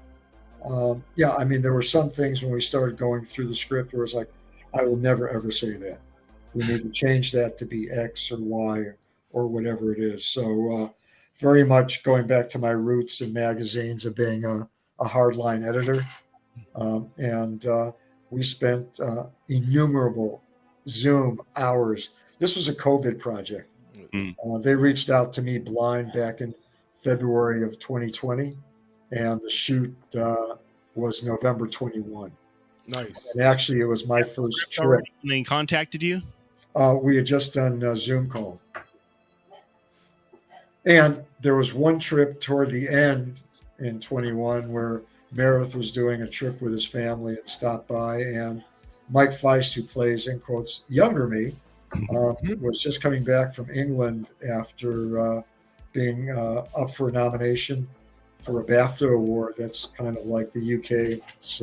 I mean, there were some things when we started going through the script where it's like, I will never, ever say that. We need to change that to be X or Y or whatever it is. So very much going back to my roots in magazines of being a hardline editor. And we spent innumerable Zoom hours. This was a COVID project. They reached out to me blind back in February of 2020, and the shoot was November 21. Nice. And actually, it was my first trip. They contacted you? We had just done a Zoom call. And there was one trip toward the end in 21 where Meredith was doing a trip with his family and stopped by, and Mike Feist, who plays, in quotes, younger me, was just coming back from England after being up for a nomination for a BAFTA award. That's kind of like the UK's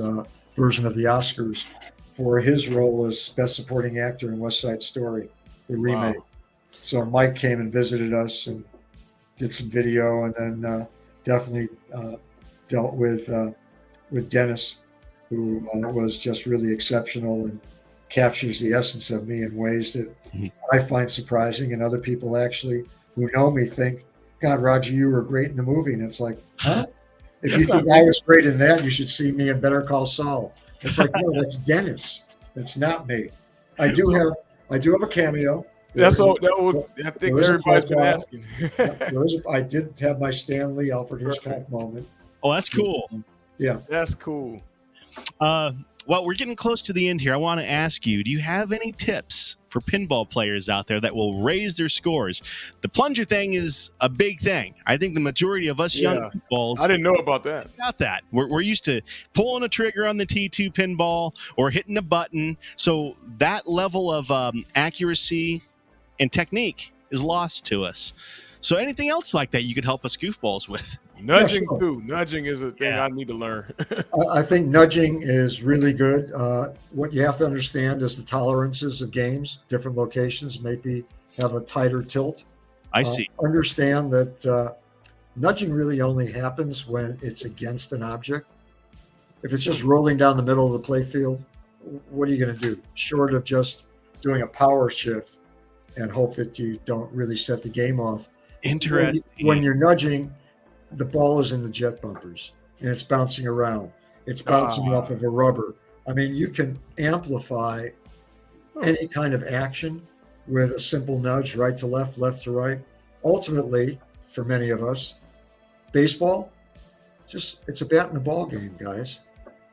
version of the Oscars, for his role as Best Supporting Actor in West Side Story, the remake. Wow. So Mike came and visited us and did some video, and then definitely dealt with Dennis, who was just really exceptional and captures the essence of me in ways that I find surprising, and other people actually who know me think, God, Roger, you were great in the movie. And it's like, huh? If you think I was great in that, you should see me in Better Call Saul. It's like, no, that's Dennis. That's not me. I do have a cameo. That's all. I think everybody's been asking. I did have my Stan Lee, Alfred Hitchcock moment. Oh, that's cool. Yeah, that's cool. Well, we're getting close to the end here. I want to ask you, do you have any tips for pinball players out there that will raise their scores? The plunger thing is a big thing. I think the majority of us young pinballs, I didn't know about that. We're used to pulling a trigger on the T2 pinball or hitting a button. So that level of accuracy and technique is lost to us. So anything else like that you could help us goofballs with? Nudging too. Nudging is a thing I need to learn. I think nudging is really good. What you have to understand is the tolerances of games. Different locations maybe have a tighter tilt. I see. Understand that nudging really only happens when it's against an object. If it's just rolling down the middle of the play field, what are you going to do? Short of just doing a power shift and hope that you don't really set the game off. Interesting. When you're nudging, the ball is in the jet bumpers and it's bouncing around. It's bouncing off of a rubber. I mean, you can amplify any kind of action with a simple nudge, right to left, left to right. Ultimately, for many of us, baseball, it's a bat and a ball game, guys.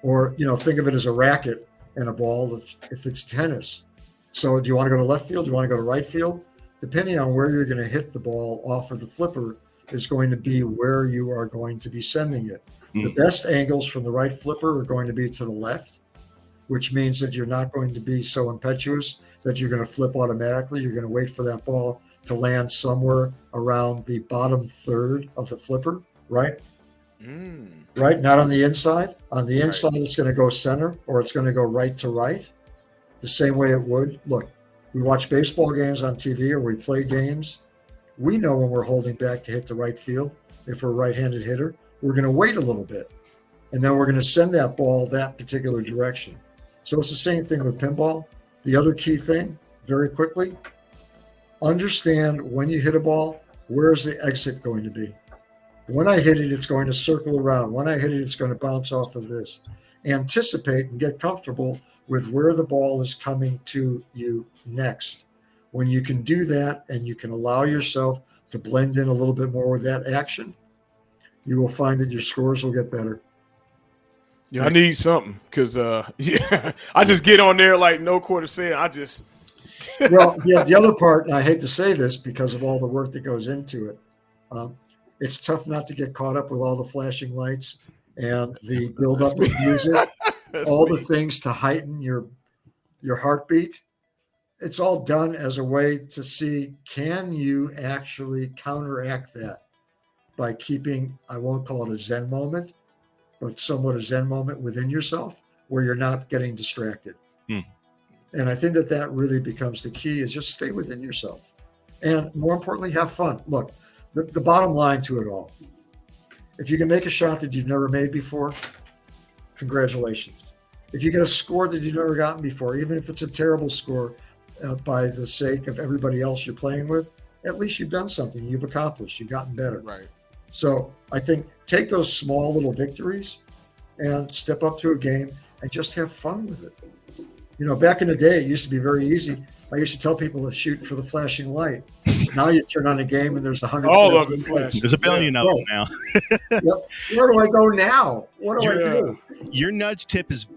Or, think of it as a racket and a ball if it's tennis. So do you want to go to left field? Do you want to go to right field? Depending on where you're going to hit the ball off of the flipper is going to be where you are going to be sending it. The best angles from the right flipper are going to be to the left. which means that you're not going to be so impetuous that you're going to flip automatically. You're going to wait for that ball to land somewhere around the bottom third of the flipper, right? Right? Not on the inside. On the inside, it's going to go center, or it's going to go right to right, the same way it would. Look, we watch baseball games on TV, or we play games. We know when we're holding back to hit the right field. If we're a right-handed hitter, we're going to wait a little bit, and then we're going to send that ball that particular direction. So it's the same thing with pinball. The other key thing, very quickly, understand when you hit a ball, where is the exit going to be? When I hit it, it's going to circle around. When I hit it, it's going to bounce off of this. Anticipate and get comfortable with where the ball is coming to you next. When you can do that and you can allow yourself to blend in a little bit more with that action, you will find that your scores will get better. Yeah, I need something because, yeah, I just get on there like no quarter saying. I just. Well, yeah, the other part, and I hate to say this because of all the work that goes into it, it's tough not to get caught up with all the flashing lights and the buildup of music, all the things to heighten your heartbeat. It's all done as a way to see, can you actually counteract that by keeping, I won't call it a Zen moment, but somewhat a Zen moment within yourself where you're not getting distracted. And I think that really becomes the key, is just stay within yourself. And more importantly, have fun. Look, the bottom line to it all, if you can make a shot that you've never made before, congratulations. If you get a score that you've never gotten before, even if it's a terrible score by the sake of everybody else you're playing with, at least you've done something. You've accomplished. You've gotten better. Right. So I think take those small little victories and step up to a game and just have fun with it. You know, back in the day, it used to be very easy. I used to tell people to shoot for the flashing light. Now you turn on a game and there's 100. All of it flashing. There's a billion of them now. Yep. Where do I go now? What do I do? Your nudge tip is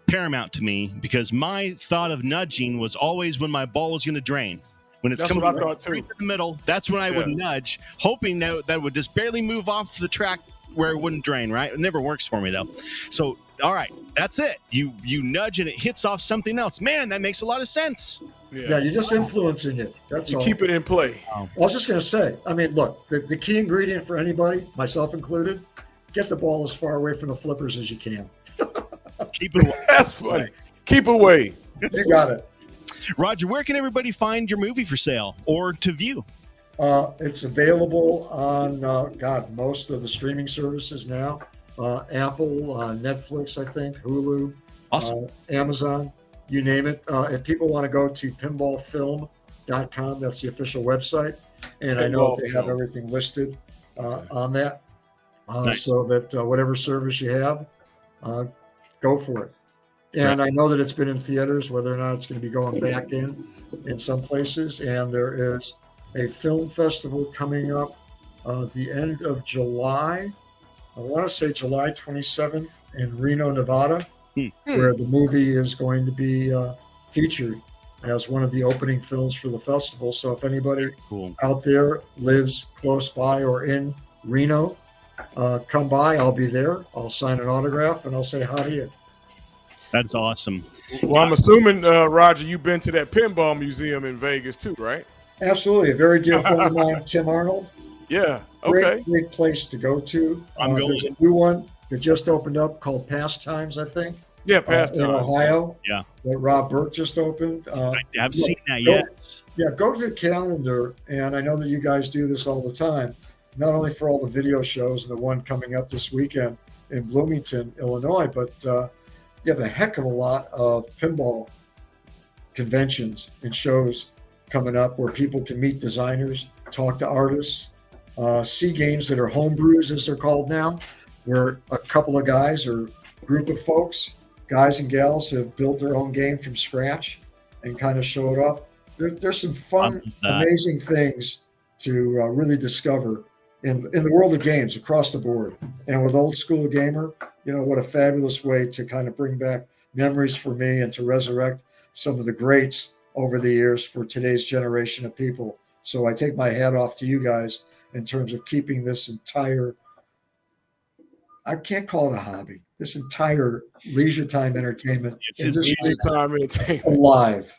paramount to me because my thought of nudging was always when my ball was going to drain. When it's coming right to the middle, that's when I would nudge, hoping that would just barely move off the track where it wouldn't drain, right? It never works for me, though. So, all right, that's it. You nudge and it hits off something else. Man, that makes a lot of sense. Yeah, you're just influencing it. That's all. Keep it in play. I was just going to say, I mean, look, the key ingredient for anybody, myself included, get the ball as far away from the flippers as you can. Keep it away. That's funny. Keep away. You got it. Roger, where can everybody find your movie for sale or to view? It's available on, most of the streaming services now. Apple, Netflix, I think, Hulu, awesome. Amazon, you name it. If people want to go to pinballfilm.com, that's the official website. And I know they have everything listed on that. Nice. So that whatever service you have, go for it. And I know that it's been in theaters, whether or not it's going to be going back in some places. And there is a film festival coming up the end of July. I want to say July 27th in Reno, Nevada, where the movie is going to be featured as one of the opening films for the festival. So if anybody out there lives close by or in Reno, come by. I'll be there. I'll sign an autograph and I'll say hi to you. That's awesome. Well, I'm assuming, Roger, you've been to that pinball museum in Vegas too, right? Absolutely. A very dear friend of mine, Tim Arnold. Yeah. Okay. Great place to go to. I'm going. There's a new one that just opened up called Pastimes, I think. Yeah, Pastimes. In Ohio. Yeah. That Rob Burke just opened. I've seen that, yes. Yeah, go to the calendar, and I know that you guys do this all the time, not only for all the video shows and the one coming up this weekend in Bloomington, Illinois, but you have a heck of a lot of pinball conventions and shows coming up where people can meet designers, talk to artists, see games that are homebrews, as they're called now, where a couple of guys or group of folks, guys and gals, have built their own game from scratch and kind of show it off. There's some fun, amazing things to really discover in the world of games across the board. And with Old School Gamer, what a fabulous way to kind of bring back memories for me and to resurrect some of the greats over the years for today's generation of people. So I take my hat off to you guys in terms of keeping this entire I can't call it a hobby. This entire leisure time entertainment It's leisure time entertainment. Alive.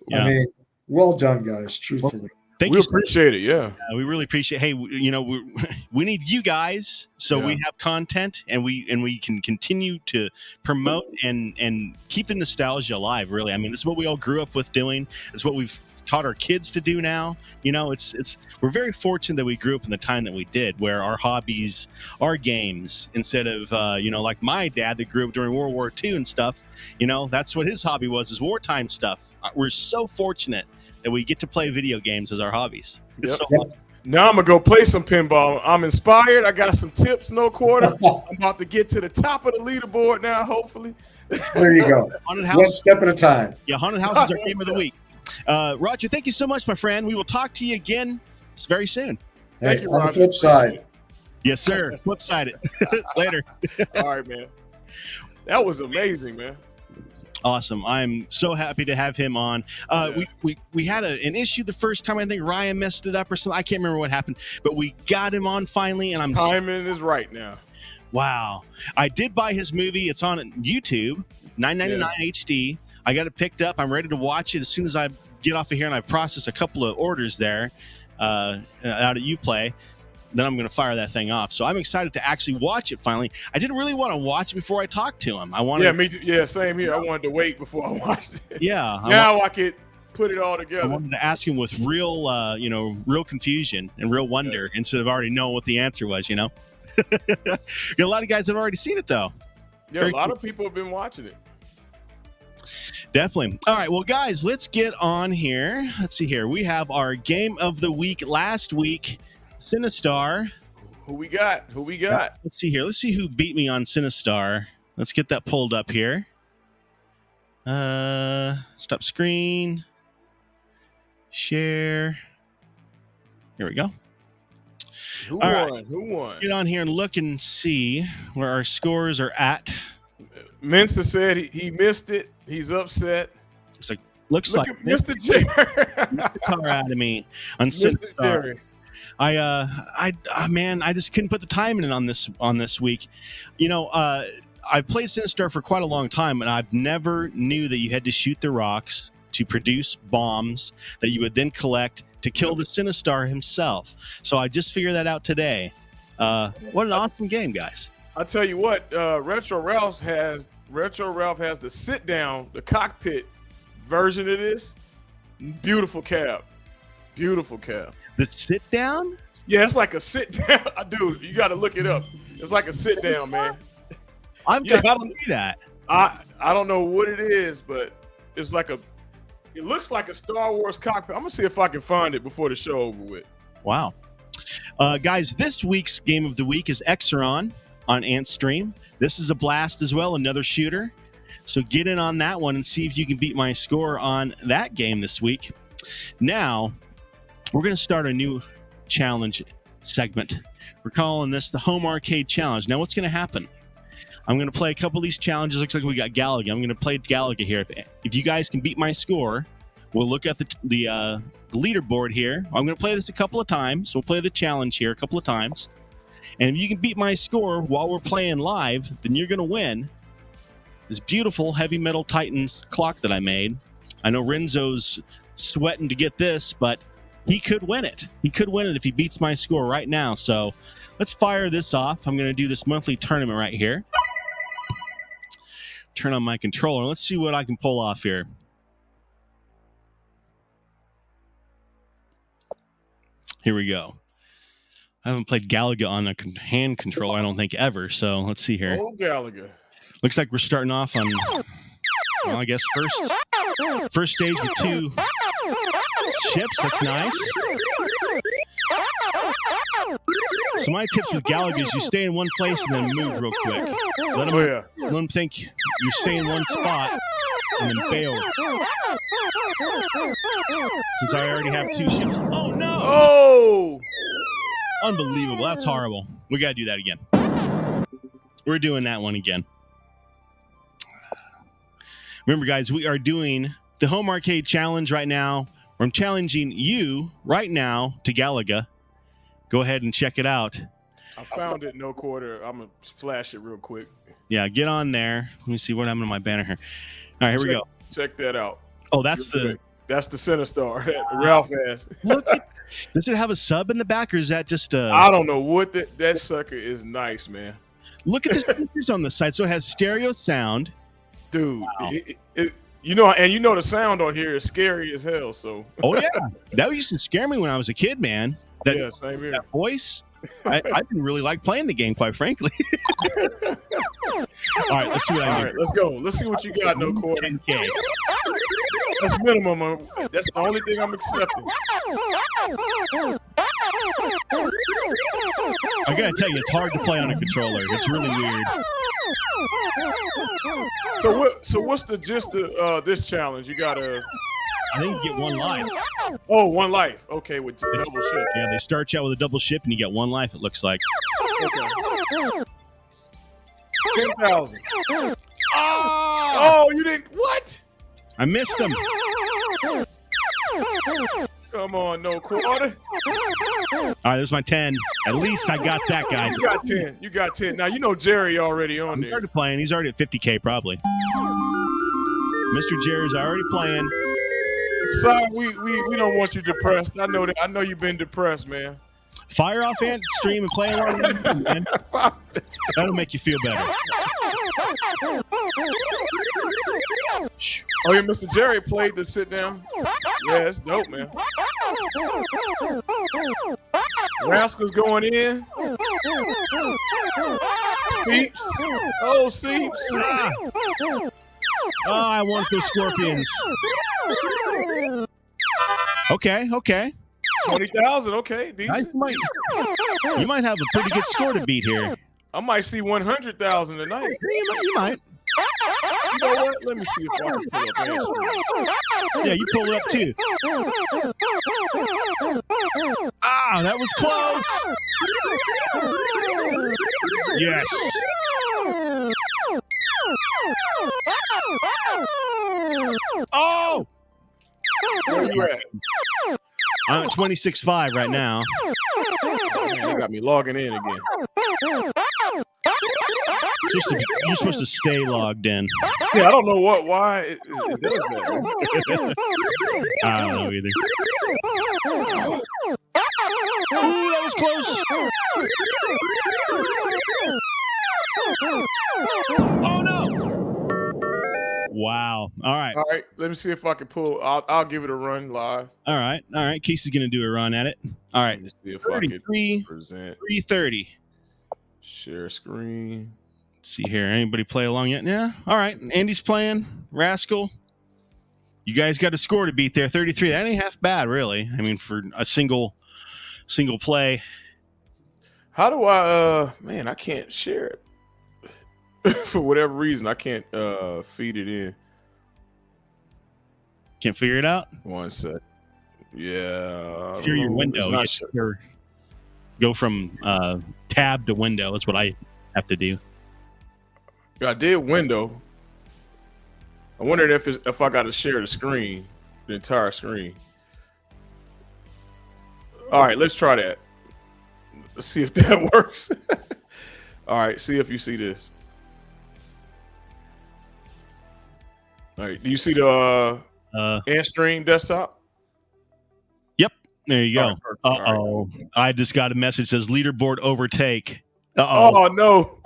Yeah. I mean, well done, guys. Truthfully. Thank we you. appreciate it. Yeah. We really appreciate. Hey, we need you guys so we have content and we can continue to promote and keep the nostalgia alive. Really, I mean, this is what we all grew up with doing. It's what we've taught our kids to do now. We're very fortunate that we grew up in the time that we did, where our hobbies are games instead of like my dad that grew up during World War II and stuff. That's what his hobby was, is wartime stuff. We're so fortunate that we get to play video games as our hobbies. It's so fun. Now I'm gonna go play some pinball. I'm inspired. I got some tips, no quarter. I'm about to get to the top of the leaderboard now, hopefully. There you go. Haunted House, one step at a time. Yeah, Haunted House is our game of the week. Roger, thank you so much, my friend. We will talk to you again very soon. Thank you, on the flip side. Yes, sir. Flip side it. Later. All right, man. That was amazing, man. Awesome. I'm so happy to have him on. We had an issue the first time. I think Ryan messed it up or something. I can't remember what happened, but we got him on finally. And timing is right now. Wow. I did buy his movie. It's on YouTube, $9.99 HD. I got it picked up. I'm ready to watch it as soon as I get off of here, and I've processed a couple of orders there out at Uplay. Then I'm going to fire that thing off. So I'm excited to actually watch it finally. I didn't really want to watch it before I talked to him. I wanted. Yeah, me too. Yeah, same here. I wanted to wait before I watched it. Yeah. Now I could put it all together. I wanted to ask him with real, real confusion and real wonder instead of already knowing what the answer was. Got a lot of guys that have already seen it though. Yeah, a lot of people have been watching it. Definitely. All right, well, guys, let's get on here. Let's see here. We have our game of the week last week. Sinistar. Who we got? Let's see here. Let's see who beat me on Sinistar. Let's get that pulled up here. Stop screen. Share. Here we go. Who All won? right. Who won? Let's get on here and look and see where our scores are at. Mensa said he missed it. He's upset. It's like looks Look like at Mr. Jerry. Mr. Car out of me on Mr. Jerry. I just couldn't put the time in on this week. I've played Sinistar for quite a long time, and I've never knew that you had to shoot the rocks to produce bombs that you would then collect to kill the Sinistar himself. So I just figured that out today. What an awesome game, guys! I tell you what, Retro Ralph has the sit down, the cockpit version of this. Beautiful cab. The sit down? Yeah, it's like a sit down. Dude, you got to look it up. It's like a sit down, man. I've got to see that. I don't know what it is, but it's like it looks like a Star Wars cockpit. I'm gonna see if I can find it before the show over with. Wow. Guys, this week's game of the week is Exeron on Ant's stream. This is a blast as well, another shooter. So get in on that one and see if you can beat my score on that game this week. Now, we're going to start a new challenge segment. We're calling this the Home Arcade Challenge. Now, what's going to happen? I'm going to play a couple of these challenges. Looks like we got Galaga. I'm going to play Galaga here. If you guys can beat my score, we'll look at the leaderboard here. I'm going to play this a couple of times. We'll play the challenge here a couple of times. And if you can beat my score while we're playing live, then you're going to win this beautiful Heavy Metal Titans clock that I made. I know Renzo's sweating to get this, but he could win it. He could win it if he beats my score right now. So let's fire this off. I'm going to do this monthly tournament right here. Turn on my controller. Let's see what I can pull off here. Here we go. I haven't played Galaga on a hand controller, I don't think, ever. So let's see here. Oh, Galaga. Looks like we're starting off on, well, I guess first stage with 2 ships. That's nice. So my tips with Galaga is you stay in one place and then move real quick. Let them think you're staying in one spot and then bail. Since I already have 2 ships. Oh, no! Oh! Unbelievable. That's horrible. We got to do that again. We're doing that one again. Remember, guys, we are doing the Home Arcade Challenge right now. Where I'm challenging you right now to Galaga. Go ahead and check it out. I found it, no quarter. I'm gonna flash it real quick. Yeah, get on there. Let me see what happened to my banner here. All right, here we go. Check that out. Oh, that's the center star. Ralph has. Look, does it have a sub in the back, or is that just a? I don't know what that sucker is. Nice, man. Look at the speakers on the side. So it has stereo sound, dude. Wow. You know the sound on here is scary as hell. So. Oh yeah, that used to scare me when I was a kid, man. Yeah, same here. That voice. I didn't really like playing the game, quite frankly. All right, let's see what I do. All right, let's go. Let's see what you got, no quarter. 10K. That's minimum. That's the only thing I'm accepting. I gotta tell you, it's hard to play on a controller. It's really weird. So what's the gist of this challenge? You gotta. I think you get one life. Oh, one life. Okay, with double ship. Yeah, they start you out with a double ship, and you get one life. It looks like. Okay. 10,000. Oh, you didn't. What? I missed them. Come on, no quarter. All right, there's my 10. At least I got that, guys. You got 10. You got 10. Now, you know Jerry already on there. He started playing. He's already at 50K probably. Mr. Jerry's already playing. Sorry, we don't want you depressed. I know that. I know you've been depressed, man. Fire off Ant stream and play along, man. That'll make you feel better. Oh yeah, Mr. Jerry played the sit down. Yeah, it's dope, man. Rascal's going in. Seeps. Oh, Seeps. Oh, I want those scorpions. Okay. 20,000. Okay, decent. You might have a pretty good score to beat here. I might see 100,000 tonight. You might. You know what? Let me see if I can pull up that. Yeah, you pull it up too. Ah, that was close. Yes. Oh! Where you at? I'm at 26.5 right now. Man, you got me logging in again. You're supposed to stay logged in. Yeah, I don't know why it does that. I don't know either. Ooh, that was close. Oh no! Wow. All right. Let me see if I can pull. I'll give it a run live. All right. Casey's gonna do a run at it. All right. Let's see if I can present. 330. Share screen. Let's see here. Anybody play along yet? Yeah. All right. Andy's playing. Rascal. You guys got a score to beat there. 33. That ain't half bad, really. I mean, for a single play. How do I? Man, I can't share it. For whatever reason, I can't feed it in. Can't figure it out? 1 sec. Yeah. Share your window. Go from tab to window. That's what I have to do. I did window. I wondered if I got to share the screen, the entire screen. All right, let's try that. Let's see if that works. All right, see if you see this. All right, do you see the Ant Stream desktop? Yep, there you go. Right, uh-oh. Right. I just got a message that says leaderboard overtake. Uh-oh. Oh, no.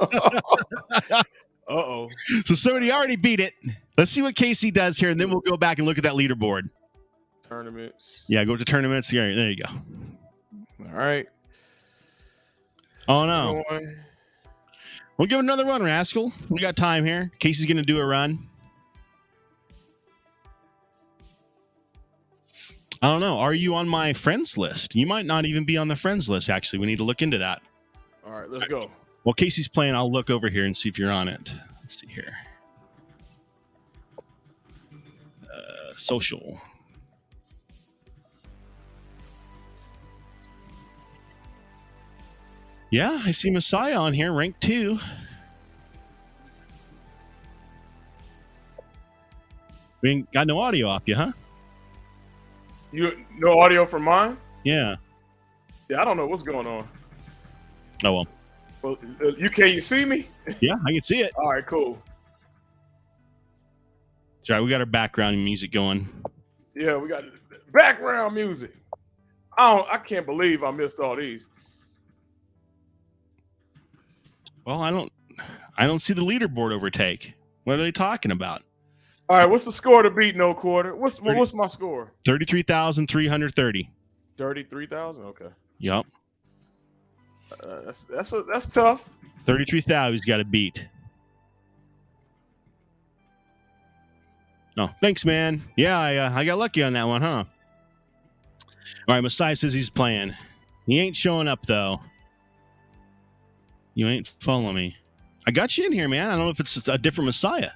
Uh-oh. So somebody already beat it. Let's see what Casey does here, and then we'll go back and look at that leaderboard. Tournaments. Yeah, go to tournaments. Yeah, there you go. All right. Oh, no. We'll give it another run, Rascal. We got time here. Casey's going to do a run. I don't know. Are you on my friends list? You might not even be on the friends list, actually. We need to look into that. All right, let's go. While Casey's playing, I'll look over here and see if you're on it. Let's see here. Social. Yeah, I see Messiah on here, rank 2. We ain't got no audio off you, huh? You no audio from mine? Yeah. Yeah, I don't know what's going on. Oh well. Well, you see me? Yeah, I can see it. All right, cool. That's right. We got our background music going. Yeah, we got background music. I can't believe I missed all these. Well, I don't see the leaderboard overtake. What are they talking about? All right, what's the score to beat no quarter? What's my score? 33,330. 33,000. Okay. Yep. That's tough. 33,000 he's got to beat. Oh, thanks, man. Yeah, I got lucky on that one, huh? All right, Messiah says he's playing. He ain't showing up, though. You ain't following me. I got you in here, man. I don't know if it's a different Messiah.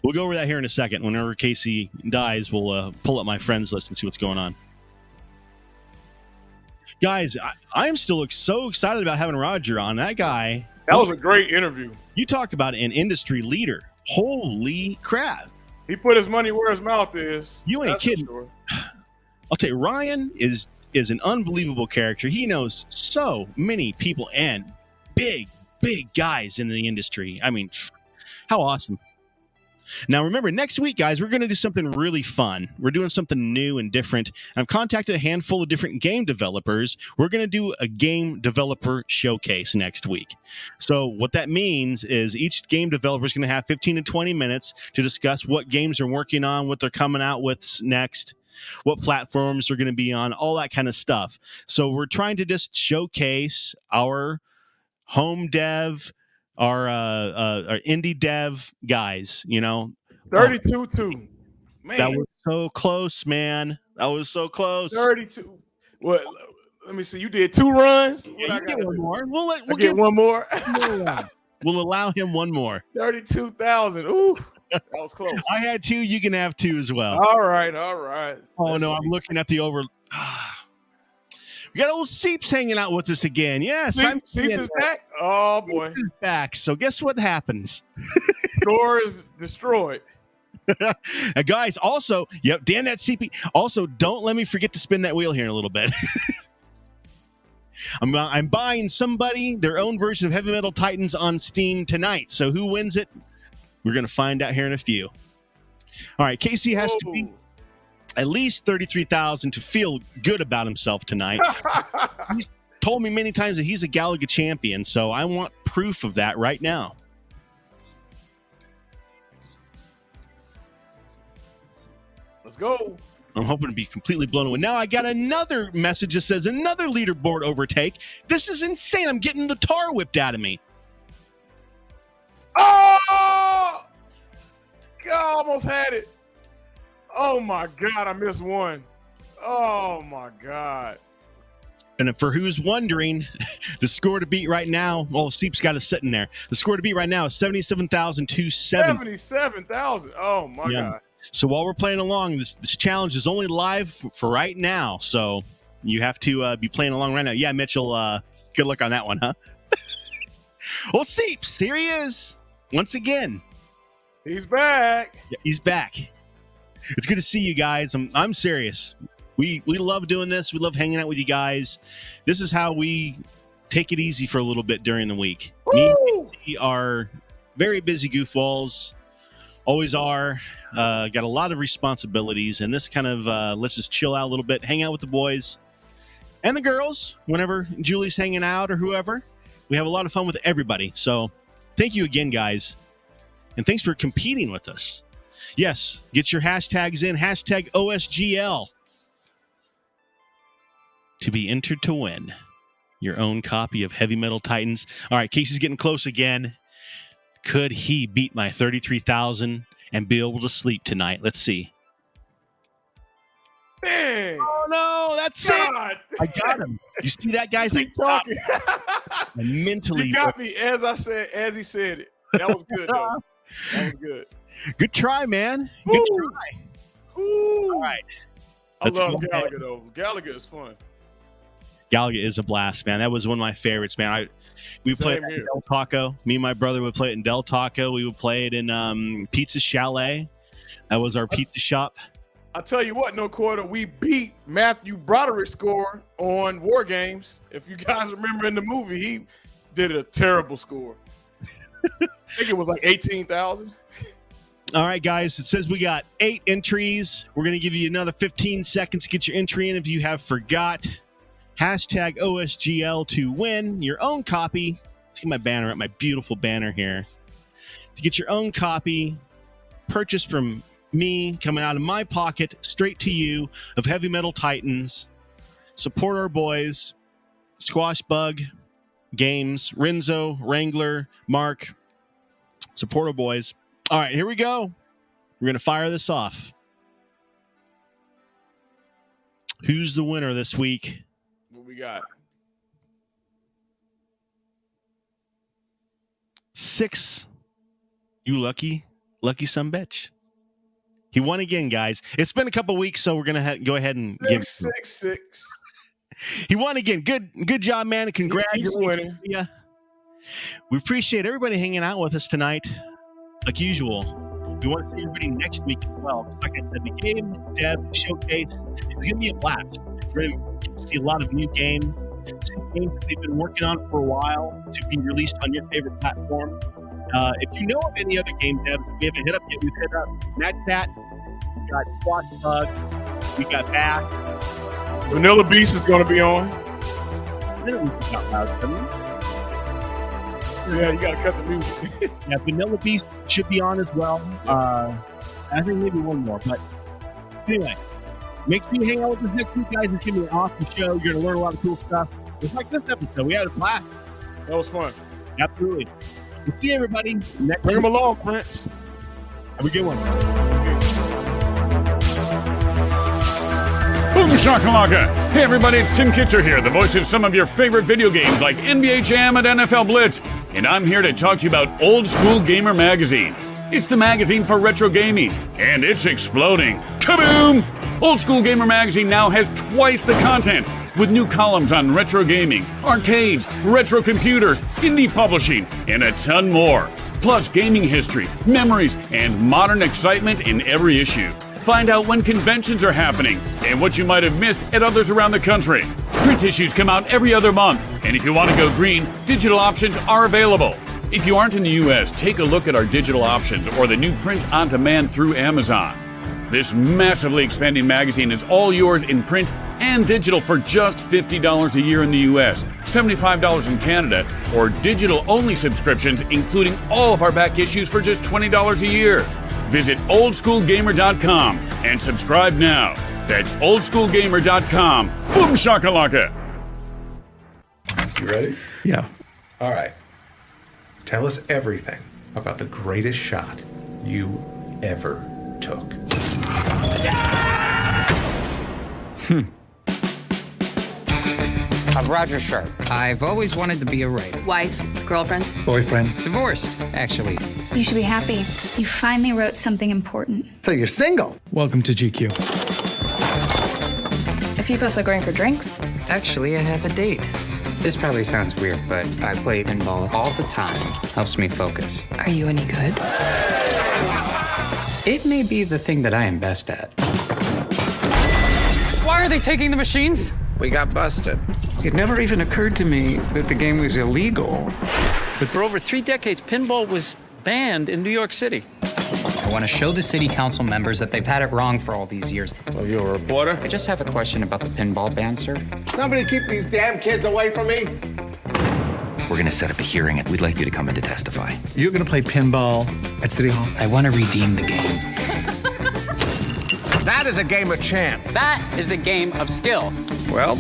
We'll go over that here in a second. Whenever Casey dies, we'll pull up my friends list and see what's going on. Guys, I am still so excited about having Roger on. That guy. That was a great interview. You talk about an industry leader. Holy crap. He put his money where his mouth is. You ain't kidding. Sure. I'll tell you, Ryan is an unbelievable character. He knows so many people and big guys in the industry. I mean, how awesome. Now, remember, next week, guys, we're going to do something really fun. We're doing something new and different. I've contacted a handful of different game developers. We're going to do a game developer showcase next week. So what that means is each game developer is going to have 15 to 20 minutes to discuss what games they're working on, what they're coming out with next, what platforms they're going to be on, all that kind of stuff. So we're trying to just showcase our home dev, our indie dev guys, 32-2. Man, that was so close, man. That was so close. 32. What? Let me see. You did 2 runs. Yeah, you get one more. We'll get one more. We'll allow him one more. 32,000. Ooh, that was close. I had 2. You can have 2 as well. All right. Oh no, I'm looking at the over. We got old Seeps hanging out with us again. Yes, Seeps is back. Oh boy, Seeps is back. So guess what happens? Score is destroyed. And guys, also, yep, damn that CP. Also, don't let me forget to spin that wheel here in a little bit. I'm buying somebody their own version of Heavy Metal Titans on Steam tonight. So who wins it? We're gonna find out here in a few. All right, Casey has to be at least 33,000 to feel good about himself tonight. He's told me many times that he's a Galaga champion, so I want proof of that right now. Let's go. I'm hoping to be completely blown away. Now I got another message that says another leaderboard overtake. This is insane. I'm getting the tar whipped out of me. Oh! God, I almost had it. Oh my God, I missed one. Oh my God. And for who's wondering, the score to beat right now, Seep's got us sitting there. The score to beat right now is 77,270. 77,000. Oh my God. So while we're playing along, this challenge is only live for right now. So you have to be playing along right now. Yeah, Mitchell, good luck on that one, huh? Well, Seeps, here he is once again. He's back. Yeah, he's back. It's good to see you guys. I'm serious. We love doing this. We love hanging out with you guys. This is how we take it easy for a little bit during the week. Me and Casey are very busy goofballs. Always are. Got a lot of responsibilities, and this kind of lets us chill out a little bit, hang out with the boys and the girls whenever Julie's hanging out or whoever. We have a lot of fun with everybody. So thank you again, guys. And thanks for competing with us. Yes, get your hashtags in. Hashtag OSGL to be entered to win your own copy of Heavy Metal Titans. All right, Casey's getting close again. Could he beat my 33,000 and be able to sleep tonight? Let's see. Dang. Oh, no, that's God. it. I got him. You see that, guys? Keep talking. Mentally. You got me as he said it. That was good, though. That was good. Good try, man. Good try. Ooh. All right. I love Galaga, though. Galaga is fun. Galaga is a blast, man. That was one of my favorites, man. We played it in Del Taco. Me and my brother would play it in Del Taco. We would play it in Pizza Chalet. That was our pizza shop. I tell you what, no quarter, we beat Matthew Broderick's score on War Games. If you guys remember in the movie, did a terrible score. I think it was like 18,000. All right, guys. It says we got 8 entries. We're going to give you another 15 seconds to get your entry in if you have forgot. Hashtag OSGL to win your own copy. Let's get my banner up, my beautiful banner here. To get your own copy, purchased from me, coming out of my pocket, straight to you, of Heavy Metal Titans. Support our boys, Squash Bug Games, Renzo, Wrangler, Mark. Support our boys. All right, here we go. We're going to fire this off. Who's the winner this week? What we got? 6. You lucky sumbitch. He won again, guys. It's been a couple weeks, so we're going to go ahead and give 6. He won again. Good job, man. And congratulations. winning. Yeah. We appreciate everybody hanging out with us tonight. Like usual, we want to see everybody next week as well. Because like I said, the game dev showcase is going to be a blast. We're going to see a lot of new games. Some games that they've been working on for a while to be released on your favorite platform. If you know of any other game devs that we haven't hit up yet, we've hit up Man That, we got Squash Bug, we got Back. Vanilla Beast is going to be on. Yeah, you got to cut the music. Yeah, Vanilla Beast should be on as well. I think maybe one more. But anyway, make sure you hang out with us next week, guys. It's going to be an awesome show. You're going to learn a lot of cool stuff. Just like this episode. We had a blast. That was fun. Absolutely. We'll see everybody next week. Bring them along, Prince. Have a good one. Boom shakalaka! Hey everybody, it's Tim Kitzer here, the voice of some of your favorite video games like NBA Jam and NFL Blitz, and I'm here to talk to you about Old School Gamer Magazine. It's the magazine for retro gaming, and it's exploding. Kaboom! Old School Gamer Magazine now has twice the content, with new columns on retro gaming, arcades, retro computers, indie publishing, and a ton more. Plus gaming history, memories, and modern excitement in every issue. Find out when conventions are happening and what you might have missed at others around the country. Print issues come out every other month, and if you want to go green, digital options are available. If you aren't in the U.S., take a look at our digital options or the new print on demand through Amazon. This massively expanding magazine is all yours in print and digital for just $50 a year in the U.S., $75 in Canada, or digital-only subscriptions, including all of our back issues for just $20 a year. Visit oldschoolgamer.com and subscribe now. That's oldschoolgamer.com. Boom shakalaka! You ready? Yeah. All right. Tell us everything about the greatest shot you ever took. Roger Sharpe. I've always wanted to be a writer. Wife, girlfriend, Boyfriend. Divorced, actually. You should be happy. You finally wrote something important. So you're single. Welcome to GQ. Are people still going for drinks? Actually, I have a date. This probably sounds weird, but I play pinball all the time. Helps me focus. Are you any good? It may be the thing that I am best at. Why are they taking the machines? We got busted. It never even occurred to me that the game was illegal. But for over 3 decades, pinball was banned in New York City. I want to show the city council members that they've had it wrong for all these years. Oh, you're a reporter? I just have a question about the pinball ban, sir. Somebody keep these damn kids away from me. We're going to set up a hearing, and we'd like you to come in to testify. You're going to play pinball at City Hall? I want to redeem the game. That is a game of chance. That is a game of skill. Well,